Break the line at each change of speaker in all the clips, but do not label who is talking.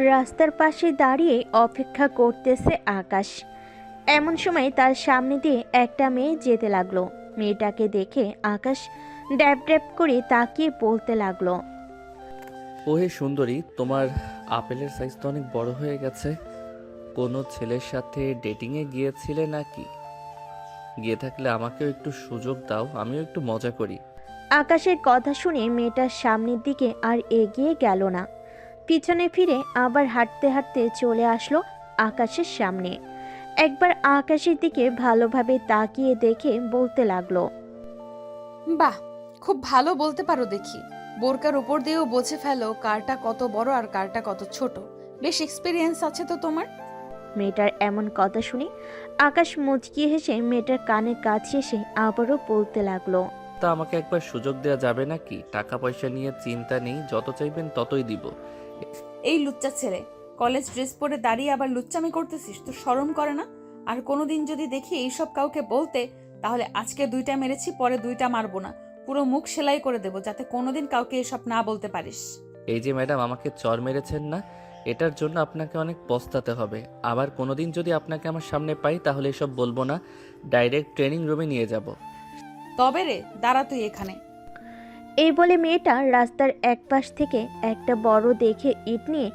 রাস্তার পাশে দাঁড়িয়ে অপেক্ষা করতেছে আকাশ। এমন সময় তার সামনে দিয়ে একটা মেয়ে যেতে লাগলো। মেয়েটাকে দেখে আকাশ ড্যাব ড্যাব করে তাকিয়ে বলতে লাগলো,
ওহে সুন্দরী, তোমার আপেলের সাইজ তো অনেক বড় হয়ে গেছে। কোনো ছেলের সাথে ডেটিংয়ে গিয়েছিলে নাকি? গিয়ে থাকলে আমাকেও একটু সুযোগ দাও, আমিও একটু মজা করি।
আকাশের কথা শুনে মেয়েটার সামনের দিকে আর এগিয়ে গেল না। পিছনে ফিরে আবার হাঁটতে হাঁটতে চলে আসলো আকাশের সামনে। একবার আকাশের দিকে ভালোভাবে তাকিয়ে দেখে বলতে লাগলো,
বাহ, খুব ভালো বলতে পারো দেখি। বোরকার উপর দিয়েও বুঝে ফেলো কারটা কত বড় আর কারটা কত ছোট। বেশ এক্সপিরিয়েন্স আছে তো তোমার।
মেয়েটার এমন কথা শুনে আকাশ মুচকি হেসে মেয়েটার কানের কাছে এসে আবারও বলতে লাগলো,
তা আমাকে একবার সুযোগ দেওয়া যাবে নাকি? টাকা পয়সা নিয়ে চিন্তা নেই, যত চাইবেন ততই দিব।
এই লুচ্চা ছেলে, কলেজ ড্রেস পরে দাঁড়িয়ে আবার লুচ্চামি করতেছিস, তো শরম করে না? আর কোনোদিন যদি দেখি এইসব কাউকে বলতে, তাহলে আজকে 2টা মেরেছি, পরে 2টা মারবো না, পুরো মুখ সেলাই করে দেবো, যাতে কোনোদিন কাউকে এসব না বলতে পারিস।
এই যে ম্যাডাম আমাকে চর মেরেছেন না, এটার জন্য আপনাকে অনেক পস্তাতে হবে। আবার কোনোদিন যদি আপনাকে আমার সামনে পাই তাহলে এসব বলবো না, ডাইরেক্ট ট্রেনিং রুমে নিয়ে যাব।
তবে রে, দাঁড়া তুই এখানে।
এই বলে মেয়েটা রাস্তার এক পাশ থেকে একটা বড় দেখে ইট নিয়ে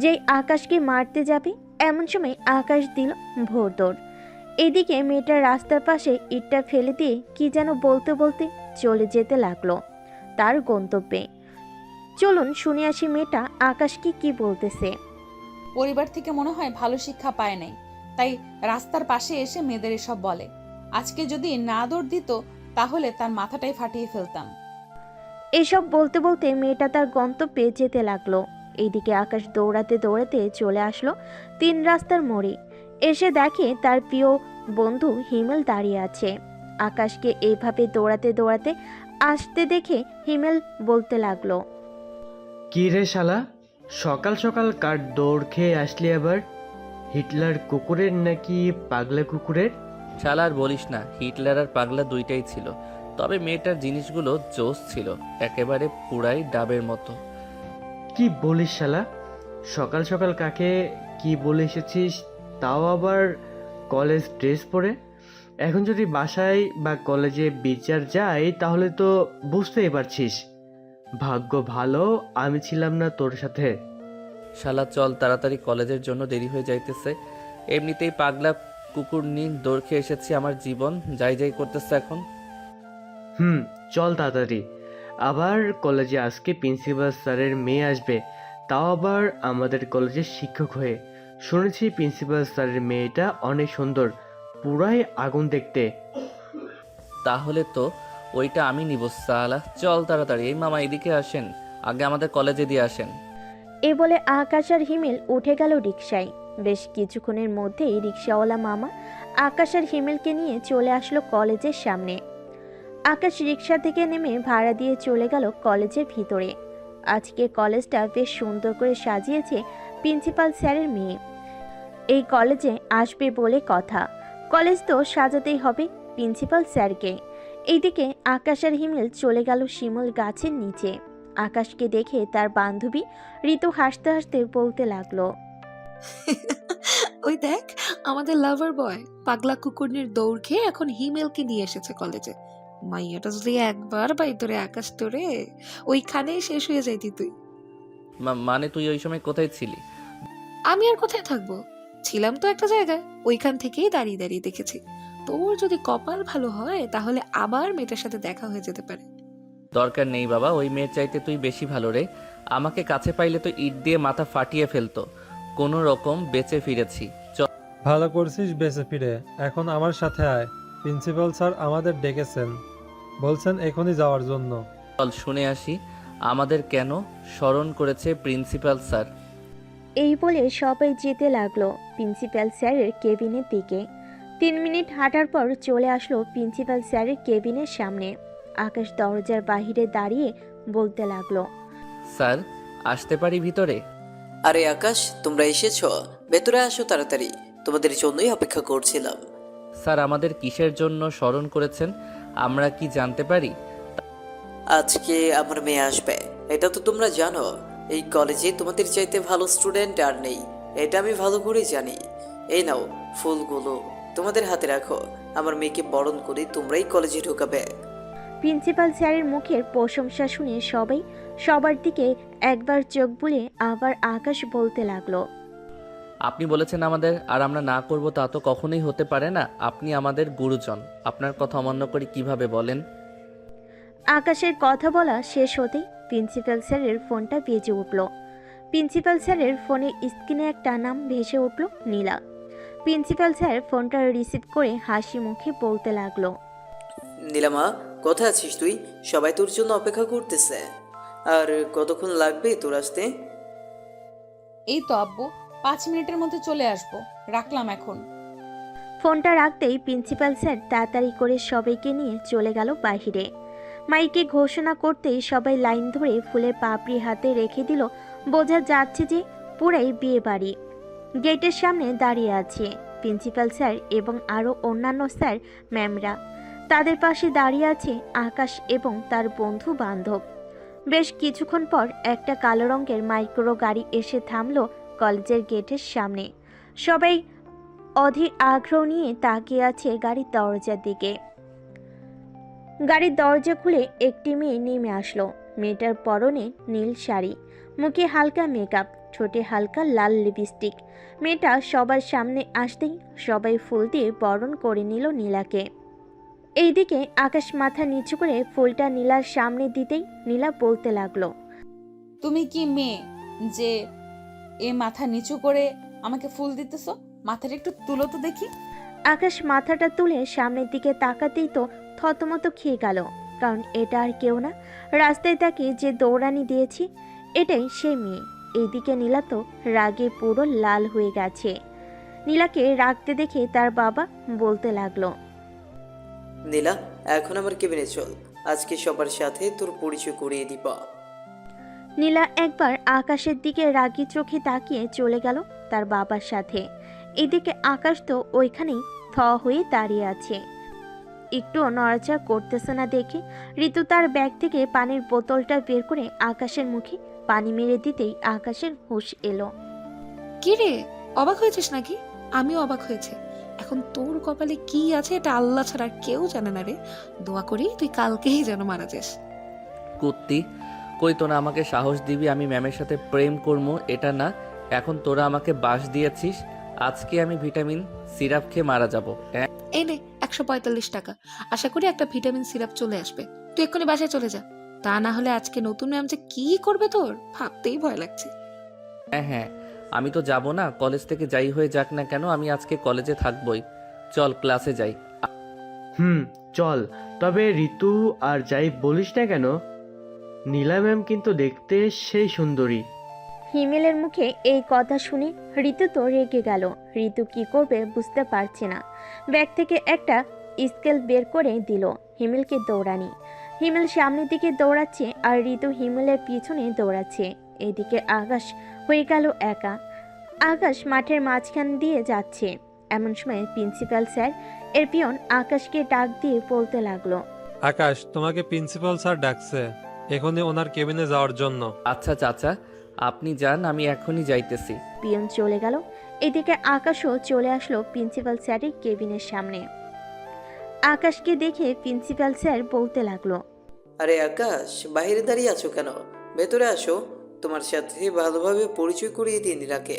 যেই আকাশকে মারতে যাবে, এমন সময় আকাশ দিল ভোর দৌড়। এদিকে মেয়েটা রাস্তার পাশে ইটটা ফেলে দিয়ে কি যেন বলতে বলতে চলে যেতে লাগলো তার গন্তব্যে। চলুন শুনে আসি মেয়েটা আকাশকে কি বলতেছে।
পরিবার থেকে মনে হয় ভালো শিক্ষা পায় নাই, তাই রাস্তার পাশে এসে মেয়েদের এসব বলে। আজকে যদি না দৌড় দিত, তাহলে তার মাথাটাই ফাটিয়ে ফেলতাম।
এসব বলতে বলতে মেয়েটা তার গন্তব্যে যেতে লাগলো। এইদিকে আকাশ দৌড়াতে দৌড়াতে চলে আসলো 3 রাস্তার মোড়ে। এসে দেখে তার প্রিয় বন্ধু হিমেল দাঁড়িয়ে আছে। আকাশকে এইভাবে দৌড়াতে দৌড়াতে আসতে দেখে হিমেল বলতে লাগলো,
কি রে শালা, সকাল সকাল কার দৌড় খেয়ে আসলি আবার? হিটলার কুকুরের নাকি পাগলা কুকুরের?
শালা আর বলিস না, হিটলার আর পাগলা দুইটাই ছিল। তবে মেয়েটার জিনিসগুলো জোস ছিল, একেবারে পুরাই ডাবের মতো।
কি বলিস শালা, সকাল সকাল কাকে কি বলে এসেছিস, তাও আবার কলেজ ড্রেস পরে? এখন যদি বাসায় বা কলেজে বিচার যায় তাহলে তো বুঝতেই পারছিস। ভাগ্য ভালো আমি ছিলাম না তোর সাথে।
শালা চল তাড়াতাড়ি, কলেজের জন্য দেরি হয়ে যাইতেছে। এমনিতেই পাগলা কুকুর নিয়ে দৌড় খেয়ে এসেছি, আমার জীবন যাই যাই করতেছে এখন।
চল তাড়াতাড়ি। আবার কলেজে আজকে প্রিন্সিপাল স্যারের মেয়ে আসবে, তাও আবার আমাদের কলেজের শিক্ষক হয়ে। শুনেছি প্রিন্সিপাল স্যারের মেয়েটা অনেক সুন্দর, পুরাই আগুন দেখতে।
তাহলে তো ওইটা আমি নিব সালা। চল তাড়াতাড়ি, এই মামা এদিকে আসেন, আগে আমাদের কলেজে দিয়ে আসেন।
এ বলে আকাশ আর হিমেল উঠে গেল রিকশায়। বেশ কিছুক্ষণের মধ্যেই রিকশাওয়ালা মামা আকাশ আর হিমেলকে নিয়ে চলে আসলো কলেজের সামনে। আকাশ রিকশা থেকে নেমে ভাড়া দিয়ে চলে গেল কলেজের ভিতরে। আজকে কলেজটা বেশ সুন্দর করে সাজিয়েছে প্রিন্সিপাল স্যারের মেয়ে। এই কলেজে আসবে বলে কথা, কলেজ তো সাজাতেই হবে প্রিন্সিপাল স্যারকে। এইদিকে আকাশ আর হিমেল চলে গেল শিমুল গাছের নিচে। আকাশকে দেখে তার বান্ধবী ঋতু হাসতে হাসতে বলতে লাগলো,
ওই দেখ, আমাদের লাভার বয় পাগলা কুকুরনির দৌড় খেয়ে এখন হিমেলকে নিয়ে এসেছে কলেজে। মাইয়াটা যদি একবার বাইতরে আকাশ তোরে, ওইখানেই শেষ হয়ে যাইতি তুই।
মানে তুই ওই সময় কোথায় ছিলি?
আমি আর কোথায় থাকবো, ছিলাম তো একটা জায়গায়, ওইখান থেকেই দাঁড়িয়ে দাঁড়িয়ে দেখেছি। তোর যদি কপাল ভালো হয় তাহলে আবার মেয়েটার সাথে দেখা হয়ে যেতে পারে।
দরকার নেই বাবা, ওই মেয়ের চাইতে তুই বেশি ভালো রে। আমাকে কাছে পাইলে তো ইট দিয়ে মাথা ফাটিয়ে ফেলতো। কোনো রকম বেঁচে ফিরেছি। চল।
ভালো করছিস বেঁচে ফিরে। এখন আমার সাথে আয়, প্রিন্সিপাল স্যার আমাদের ডেকেছেন, বলছেন এখনই যাওয়ার জন্য।
চল শুনে আসি আমাদের কেন স্মরণ করেছে প্রিন্সিপাল স্যার।
এই বলে সবাই যেতে লাগলো প্রিন্সিপাল স্যারের কেবিনের দিকে। 3 মিনিট হাঁটার পর চলে আসলো প্রিন্সিপাল স্যারের কেবিনের সামনে। আকাশ দরজার বাহিরে দাঁড়িয়ে বলতে লাগলো,
স্যার আসতে পারি ভিতরে?
আরে আকাশ, তোমরা এসেছো? ভেতরে আসো তাড়াতাড়ি, তোমাদের জন্যই অপেক্ষা করছিলাম।
স্যার আমাদের কিসের জন্য স্মরণ করেছেন আমরা কি জানতে পারি?
আজকে আমার মেয়ে আসবে, এটা তো তোমরা জানো। এই কলেজে তোমাদের চাইতে ভালো স্টুডেন্ট আর নেই, এটা আমি ভালো করেই জানি। এই নাও ফুলগুলো, তোমাদের হাতে রাখো। আমার মেয়েকে বরণ করে তোমরাই কলেজে ঢোকাবে।
প্রিন্সিপাল স্যারের মুখের প্রশংসা শুনে সবাই সবার দিকে একবার চোখ বুলিয়ে আবার আকাশ বলতে লাগলো।
আপনি বলেছেন আমাদের, আর আমরা না করব তা তো কখনোই হতে পারে না। আপনি আমাদের গুরুজন, আপনার কথা অমান্য করে কিভাবে বলেন?
আকাশের কথা বলা শেষ হতেই প্রিন্সিপাল স্যারের ফোনটা বেজে উঠল। প্রিন্সিপাল স্যারের ফোনের স্ক্রিনে একটা নাম ভেসে উঠল, নীলা। প্রিন্সিপাল স্যার ফোনটা রিসিভ করে হাসি মুখে বলতে লাগলো।
নীলামা, কোথায় আছিস তুই? সবাই তোর জন্য অপেক্ষা করতেছে। আর কতক্ষণ লাগবে তোর আসতে?
এই তো আব্বু, 5 মিনিটের মধ্যে চলে আসবো, রাখলাম এখন।
ফোনটা রাখতেই প্রিন্সিপাল স্যার তাড়াতাড়ি করে সবাইকে নিয়ে চলে গেল বাইরে। মাইকে ঘোষণা করতেই সবাই লাইন ধরে ফুলের পাপড়ি হাতে রেখে দিল। বোঝা যাচ্ছে যে পুরাই বিয়ে বাড়ি। গেটের সামনে দাঁড়িয়ে আছে প্রিন্সিপাল স্যার এবং আরও অন্যান্য স্যার ম্যামরা। তাদের পাশে দাঁড়িয়ে আছে আকাশ এবং তার বন্ধু বান্ধব। বেশ কিছুক্ষণ পর একটা কালো রঙের মাইক্রো গাড়ি এসে থামলো কলেজের গেটের সামনে। সবাই অধীর আগ্রহ নিয়ে তাকিয়ে আছে গাড়ির দরজার দিকে। গাড়ির দরজা খুলে একটি মেয়ে নেমে আসলো। মেয়েটার পরনে নীল শাড়ি, মুখে হালকা মেকআপ, ঠোঁটে হালকা লাল লিপস্টিক। মেয়েটা সবার সামনে আসতেই সবাই ফুল দিয়ে বরণ করে নিল নীলাকে। এইদিকে আকাশ মাথা নিচু করে ফুলটা নীলার সামনে দিতেই নীলা বলতে লাগলো।
তুমি কি মেয়ে যে এ মাথা নিচু করে আমাকে ফুল দিতেছ? মাথাটা একটু তুলো তো দেখি।
আকাশ মাথাটা তুলে সামনের দিকে তাকাতেই তো থতমত খেয়ে গেল, কারণ এটা আর কেউ না, রাস্তায় তাকে যে দৌড়ানি দিয়েছি এটাই সে মেয়ে। এইদিকে নীলা তো রাগে পুরো লাল হয়ে গেছে। নীলাকে রাগতে দেখে তার বাবা বলতে লাগলো।
নীলা, এখন আমার কেবিনে চল, আজকে সবার সাথে তোর পরিচয় করিয়ে দিব।
নীলা একবার আকাশের দিকে রাগী চোখে তাকিয়ে চলে গেল তার বাবার সাথে। এদিকে আকাশ তো ওইখানেই থ হয়ে দাঁড়িয়ে আছে, একটুও নড়াচড়া করতেছে না দেখে ঋতু তার ব্যাগ থেকে পানির বোতলটা বের করে আকাশের মুখে পানি মেরে দিতেই আকাশের হুঁশ এলো।
কি রে, অবাক হয়েছিস নাকি? আমিও অবাক হয়েছে। এখন তোর কপালে কি আছে এটা আল্লাহ ছাড়া আর কেউ জানে না রে। দোয়া করি তুই কালকেই যেন মারা যাস।
কুত্তি, কই তোরা আমাকে সাহস দিবি আমি ম্যামের সাথে প্রেম করবো? এটা না, এখন তোরা আমাকে বাস দিয়েছিস, আজকে আমি ভিটামিন সিরাপ খেয়ে মারা যাবো।
এই নে 145 টাকা। আশা করি একটা ভিটামিন সিরাপ চলে আসবে। তুই এক্ষুনি বাসায় চলে যা, তা না হলে আজকে নতুন ম্যাম যে কি করবে তোর ভাবতেই ভয় লাগছে।
হ্যাঁ হ্যাঁ, আমি তো যাব না, কলেজ থেকে যাই হয়ে যাক না কেন আমি আজকে কলেজে থাকবই। চল ক্লাসে যাই।
চল। তবে ঋতু, আর যাই বলিস না কেন, নীলা ম্যাম কিন্তু দেখতে সেই সুন্দরী।
হিমেলের মুখে এই কথা শুনে ঋতু তো রেগে গেল। ঋতু কি করবে বুঝতে পারছে না। ব্যাগ থেকে একটা স্কেল বের করে দিল হিমেলকে দৌড়ানি। হিমেল সামনের দিকে দৌড়াচ্ছে আর ঋতু হিমেলের পিছনে দৌড়াচ্ছে। এদিকে আকাশ হয়ে গেল একা। আকাশ মাঠের মাঝখান দিয়ে যাচ্ছে। এমন সময় প্রিন্সিপাল স্যার এর পিয়ন আকাশকে ডাক দিয়ে বলতে লাগলো।
আকাশ, তোমাকে প্রিন্সিপাল স্যার ডাকছে এখনই ওনার কেবিনে যাওয়ার জন্য।
আচ্ছা চাচা, আপনি যান, আমি এখনই যাইতেছি।
পিয়ন চলে গেল। এদিকে আকাশও চলে আসলো প্রিন্সিপাল স্যারের কেবিনের সামনে। আকাশকে দেখে প্রিন্সিপাল স্যার বলতে লাগলো।
আরে আকাশ, বাইরে দাঁড়িয়ে আছো কেন? ভেতরে আসো, তোমার সাথে ভালোভাবে পরিচয় করিয়ে দিই নীলাকে।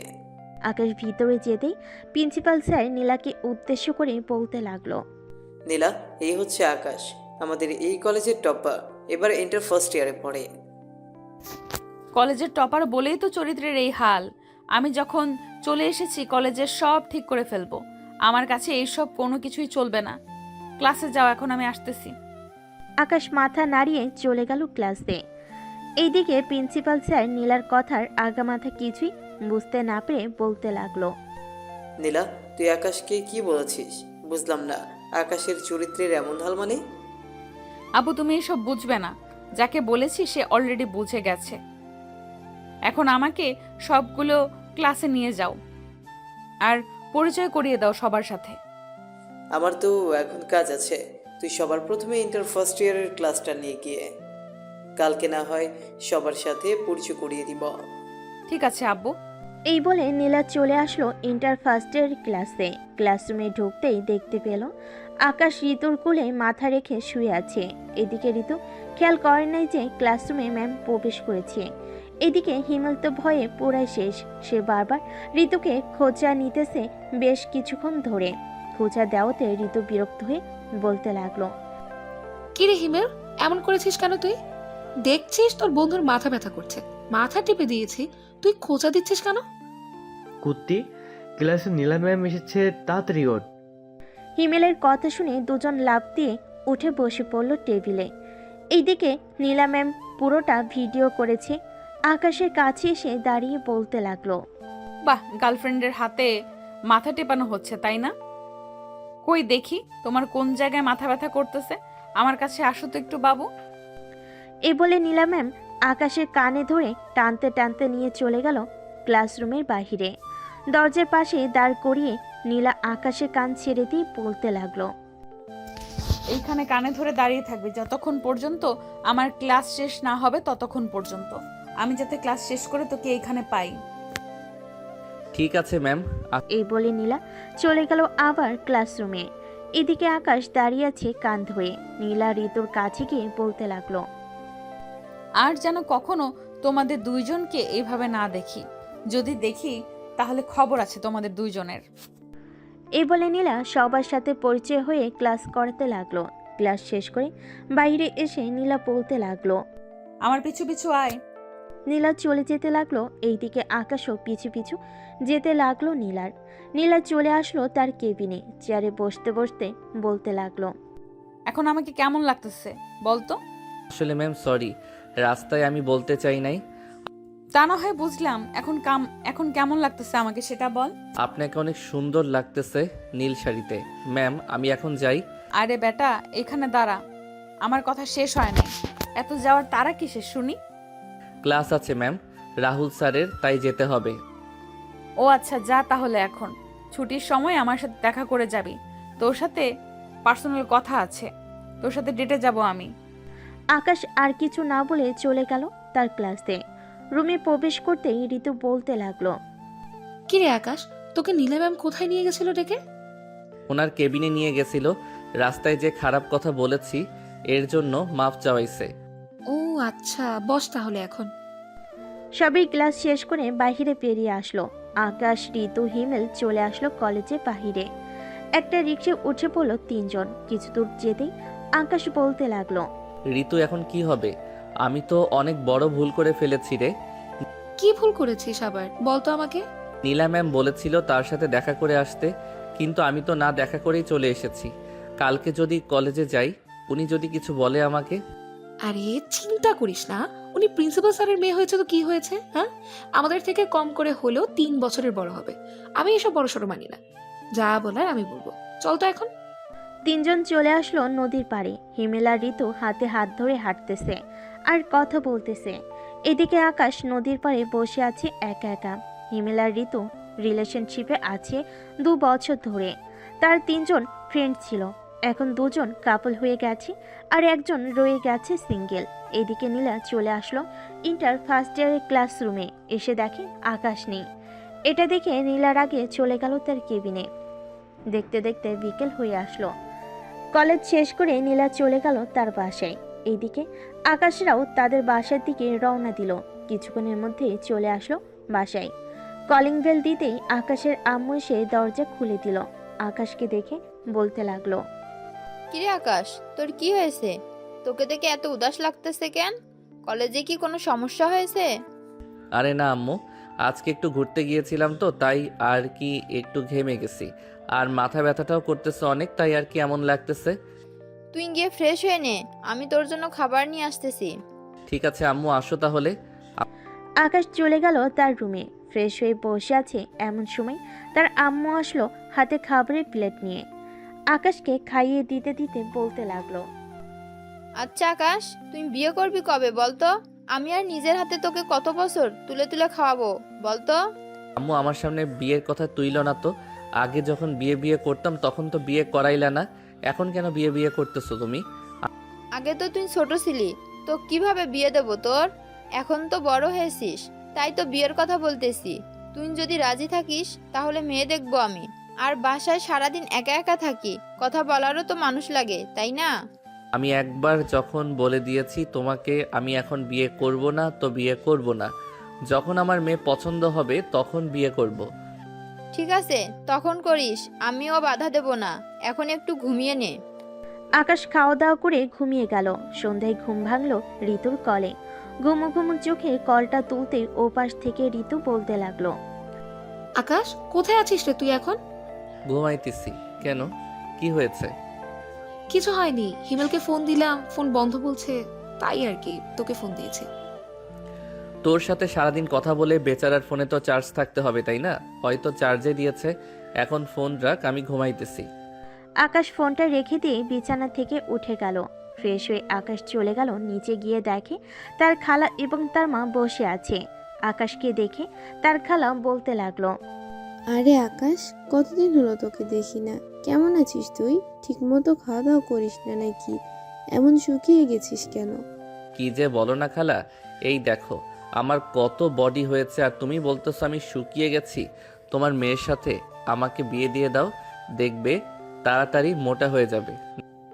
আকাশ ভিতরে যেতেই প্রিন্সিপাল স্যার নীলাকে উদ্দেশ্য করে বলতে লাগলো।
নীলা, এই হচ্ছে আকাশ, আমাদের এই কলেজের টপার, এবার ইন্টার ফার্স্ট ইয়ারে পড়ে।
কলেজের টপার বলেই তো চরিত্রের এই হাল। আমি যখন চলে এসেছি কলেজের সব ঠিক করে ফেলবো। আমার কাছে এইসব কোনো কিছুই চলবে না। ক্লাসে যাও, এখন আমি আসতেছি।
আকাশ মাথা নাড়িয়ে চলে গেল ক্লাসে। এইদিকে প্রিন্সিপাল স্যার নীলার কথার আগামাথা কিছুই বুঝতে না পেরে বলতে লাগলো।
নীলা, তুই আকাশকে কি বলেছিস? বুঝলাম না, আকাশের চরিত্রের এমন হাল মানে?
আবু, তুমি এসব বুঝবে না। যাকে বলেছি সে অলরেডি বুঝে গেছে। এখন আমাকে সবগুলো ক্লাসে নিয়ে যাও আর পরিচয় করিয়ে দাও সবার সাথে।
আমার তো এখন কাজ আছে, তুই সবার প্রথমে ইন্টার ফার্স্ট ইয়ারের ক্লাসটা নিয়ে গিয়ে। কালকে না হয় সবার সাথে পরিচয় করিয়ে দিব।
ঠিক আছে আব্বু।
এই বলে নীলা চলে আসলো ইন্টার ফার্স্টের ক্লাসে। ক্লাসরুমে ঢুকতেই দেখতে পেল আকাশ ঋতুর কোলে মাথা রেখে শুয়ে আছে। এদিকে ঋতু খেয়াল করে নাই যে ক্লাসরুমে ম্যাম প্রবেশ করেছে। এদিকে হিমেল তো ভয়ে পুরাই শেষ। সে বারবার ঋতুকে খোঁজা নিতেছে বেশ কিছুক্ষণ ধরে। খোঁজা দেওয়াতে ঋতু বিরক্ত হয়ে বলতে লাগলো,
কিরে হিমেল, এমন করেছিস কেন তুই? দেখছিস তোর বন্ধুর মাথা ব্যথা করছে, মাথা টিপে দিয়েছি, তুই খোঁচা দিচ্ছিস কেন?
কুত্তি, ক্লাসে নীলা ম্যাম এসেছে, তাড়াতাড়ি ওঠ।
হিমেলের কথা শুনে দুজন লাফ দিয়ে উঠে বসে পড়ল টেবিলে। এইদিকে নীলা ম্যাম পুরোটা ভিডিও করেছে। আকাশের কাছে এসে দাঁড়িয়ে বলতে লাগলো,
বাহ, গার্লফ্রেন্ডের হাতে মাথা টেপানো হচ্ছে তাই না? কই দেখি তোমার কোন জায়গায় মাথা ব্যথা করতেছে, আমার কাছে আসো তো একটু বাবু।
এই বলে নীলা ম্যাম আকাশের কানে ধরে টানতে টানতে নিয়ে চলে গেল ক্লাসরুমের বাহিরে। দরজার পাশে দাঁড় করিয়ে নীলা আকাশের কান ছেড়ে দিয়ে বলতে লাগলো,
এইখানে কানে ধরে দাঁড়িয়ে থাকবে যতক্ষণ পর্যন্ত আমার ক্লাস শেষ না হবে, ততক্ষণ পর্যন্ত। আমি যাতে ক্লাস শেষ করে তোকে এইখানে পাই।
ঠিক আছে ম্যাম।
এই বলে নীলা চলে গেল আবার ক্লাসরুমে। এদিকে আকাশ দাঁড়িয়ে আছে কান ধরে। নীলা ঋতুর কাছে গিয়ে বলতে লাগলো,
আর যেন কখনো তোমাদের দুইজনকে এইভাবে না দেখি। যদি দেখি তাহলে খবর আছে তোমাদের দুইজনের।
এই বলে নীলা সবার সাথে পরিচয় হয়ে ক্লাস করাতে লাগলো। ক্লাস শেষ করে বাইরে এসে নীলা বলতে লাগলো,
আমার পিছু পিছু আয়।
নীলা চলে যেতে লাগলো। এইদিকে আকাশও পিছু পিছু যেতে লাগলো নীলার। নীলা চলে আসলো তার কেবিনে। চেয়ারে বসতে বসতে বলতে লাগলো,
এখন আমাকে কেমন লাগতেছে বলতো?
আসলে ম্যাম সরি, রাস্তায় আমি বলতে চাই নাই।
তা না হয় বুঝলাম, এখন কেমন লাগতেছে আমাকে সেটা বল।
আপনাকে অনেক সুন্দর লাগতেছে নীল শাড়িতে। ম্যাম আমি এখন যাই।
আরে বেটা, এখানে দাঁড়া, আমার কথা শেষ হয় নাই। এত যাওয়ার তারা কিসের শুনি?
ক্লাস আছে ম্যাম, রাহুল স্যারের, তাই যেতে হবে।
ও আচ্ছা, যা তাহলে। এখন ছুটির সময় আমার সাথে দেখা করে যাবি। তোর সাথে পার্সোনাল কথা আছে, তোর সাথে ডেটে যাব আমি।
আকাশ আর কিছু না বলে চলে গেল তার ক্লাসে। রুমে প্রবেশ করতেই ঋতু বলতে লাগলো,
কিরে আকাশ, তোকে নীলা ম্যাম কোথায় নিয়ে গেছিল ডেকে?
ওনার কেবিনে নিয়ে গেছিল। রাস্তায় যে খারাপ কথা বলেছি এর জন্য মাফ চাওয়াইছে।
ও আচ্ছা, বস তাহলে এখন।
সবই ক্লাস শেষ করে বাহিরে বেরিয়ে আসলো। আকাশ, ঋতু, হিমেল চলে আসলো কলেজের বাহিরে। একটা রিক্সা উঠে পড়লো তিনজন। কিছু দূর যেতেই আকাশ বলতে লাগলো,
ঋতু এখন কি হবে? আমি তো অনেক বড় ভুল করে ফেলেছি রে।
কি ভুল করেছিস আবার, বলতো আমাকে।
নীলা ম্যাম বলেছিল তার সাথে দেখা করে আসতে, কিন্তু আমি তো না দেখা করেই চলে এসেছি। কালকে যদি কলেজে যাই, উনি যদি কিছু বলে আমাকে।
আরে চিন্তা করিস না, উনি প্রিন্সিপাল স্যারের মেয়ে হয়েছে তো কি হয়েছে, হ্যাঁ? আমাদের থেকে কম করে হলেও 3 বছরের বড় হবে। আমি এসব বড় সড়ো মানি না, যা বলার আমি বলবো। চল তো এখন।
তিনজন চলে আসলো নদীর পাড়ে। হিমেল আর ঋতু হাতে হাত ধরে হাঁটতেছে আর কথা বলতেছে। এদিকে আকাশ নদীর পাড়ে বসে আছে একা একা। হিমেল আর ঋতু রিলেশনশিপে আছে 2 বছর ধরে। তার 3জন ফ্রেন্ড ছিল, এখন 2জন কাপল হয়ে গেছে আর একজন রয়ে গেছে সিঙ্গেল। এদিকে নীলা চলে আসলো ইন্টার ফার্স্ট ইয়ারের ক্লাসরুমে। এসে দেখে আকাশ নেই। এটা দেখে নীলার আগে চলে গেল তার কেবিনে। দেখতে দেখতে বিকেল হয়ে আসলো। কলেজ শেষ করে নীলা চলে গেল তার বাসায়। এইদিকে আকাশরাও তাদের বাসার দিকে রওনা দিল। কিছুক্ষণের মধ্যে চলে আসলো বাসায়। কলিং বেল দিতেই আকাশের আম্মু এসে দরজা খুলে দিল। আকাশকে দেখে বলতে লাগলো,
কিরে আকাশ, তোর কি হয়েছে? তোকে দেখে এত উদাস লাগতেছে কেন? কলেজে কি কোনো সমস্যা হয়েছে?
আরে না আম্মু, আজকে একটু ঘুরতে গিয়েছিলাম তো, তাই আর কি একটু ঘেমে গেছি। আর মাথা ব্যথাটাও করতেছে অনেক, তাই আর কি এমন লাগতেছে।
তুই গিয়ে ফ্রেশ হয়ে নে, আমি তোর জন্য খাবার নিয়ে আসতেছি।
ঠিক আছে আম্মু, আসো তাহলে।
আকাশ চলে গেল তার রুমে। ফ্রেশ হয়ে বসে আছে এমন সময় তার আম্মু আসলো হাতে খাবারের প্লেট নিয়ে। আকাশকে খাইয়ে দিতে দিতে বলতে লাগলো,
আচ্ছা আকাশ, তুই বিয়ে করবি কবে বলতো? আমি আর নিজের হাতে তোকে কত বছর তুলে তুলে খাওয়াবো বলতো?
আম্মু আমার সামনে বিয়ের কথা তুইল না তো। আগে যখন বিয়ে বিয়ে করতাম তখন তো বিয়ে করাইলা না, এখন কেন বিয়ে বিয়ে করতেছো তুমি?
আগে তো তুই ছোট ছিলি, তো কিভাবে বিয়ে দেবো তোর? এখন তো বড় হয়েছিস, তাই তো বিয়ের কথা বলতেছি। তুই যদি রাজি থাকিস তাহলে মেয়ে দেখবো আমি। আর বাসায় সারাদিন একা একা থাকি, কথা বলারও তো মানুষ লাগে, তাই না?
আমি একবার যখন বলে দিয়েছি তোমাকে আমি এখন বিয়ে করব না, তো বিয়ে করব না। যখন আমার মেয়ে পছন্দ হবে তখন বিয়ে করব।
ঠিক আছে, তখন করিস, আমিও বাধা দেব না। এখন একটু ঘুমিয়ে নে।
আকাশ খাওয়া দাওয়া করে ঘুমিয়ে গেল। সন্ধ্যায় ঘুম ভাঙলো ঋতুর কলে। ঘুমু ঘুমু চোখে কলটা তুলতেই ওপাশ থেকে ঋতু বলতে লাগলো,
আকাশ, কোথায় আছিস রে তুই এখন?
ঘুমাইতেছি। কেন, কি হয়েছে?
কিছু হয়নি, হিমেলকে ফোন দিলাম, ফোন বন্ধ বলছে, তাই আর কি তোকে ফোন দিয়েছি।
তোর সাথে সারাদিন কথা বলে বেচারার ফোনে তো চার্জ থাকতে হবে, তাই না? হয়তো চার্জে দিয়েছে। এখন ফোন রাখ, আমি ঘুমাইতেছি।
আকাশ ফোনটা রেখে দিয়ে বিছানা থেকে উঠে গেল। ফ্রেশ হয়ে আকাশ চলে গেল নিচে, গিয়ে দেখে তার খালা এবং তার মা বসে আছে। আকাশকে দেখে তার খালা বলতে লাগলো,
আরে আকাশ, কতদিন হলো তোকে দেখি না। কেমন আছিস তুই? ঠিকমতো খাওয়া দাওয়া করিস না নাকি? এমন শুকিয়ে গেছিস কেন?
কি যে বলো না খালা, এই দেখো আমার কত বডি হয়েছে আর তুমি বলতেছো আমি শুকিয়ে গেছি। তোমার মেয়ের সাথে আমাকে বিয়ে দিয়ে দাও, দেখবে তাড়াতাড়ি মোটা হয়ে যাবে।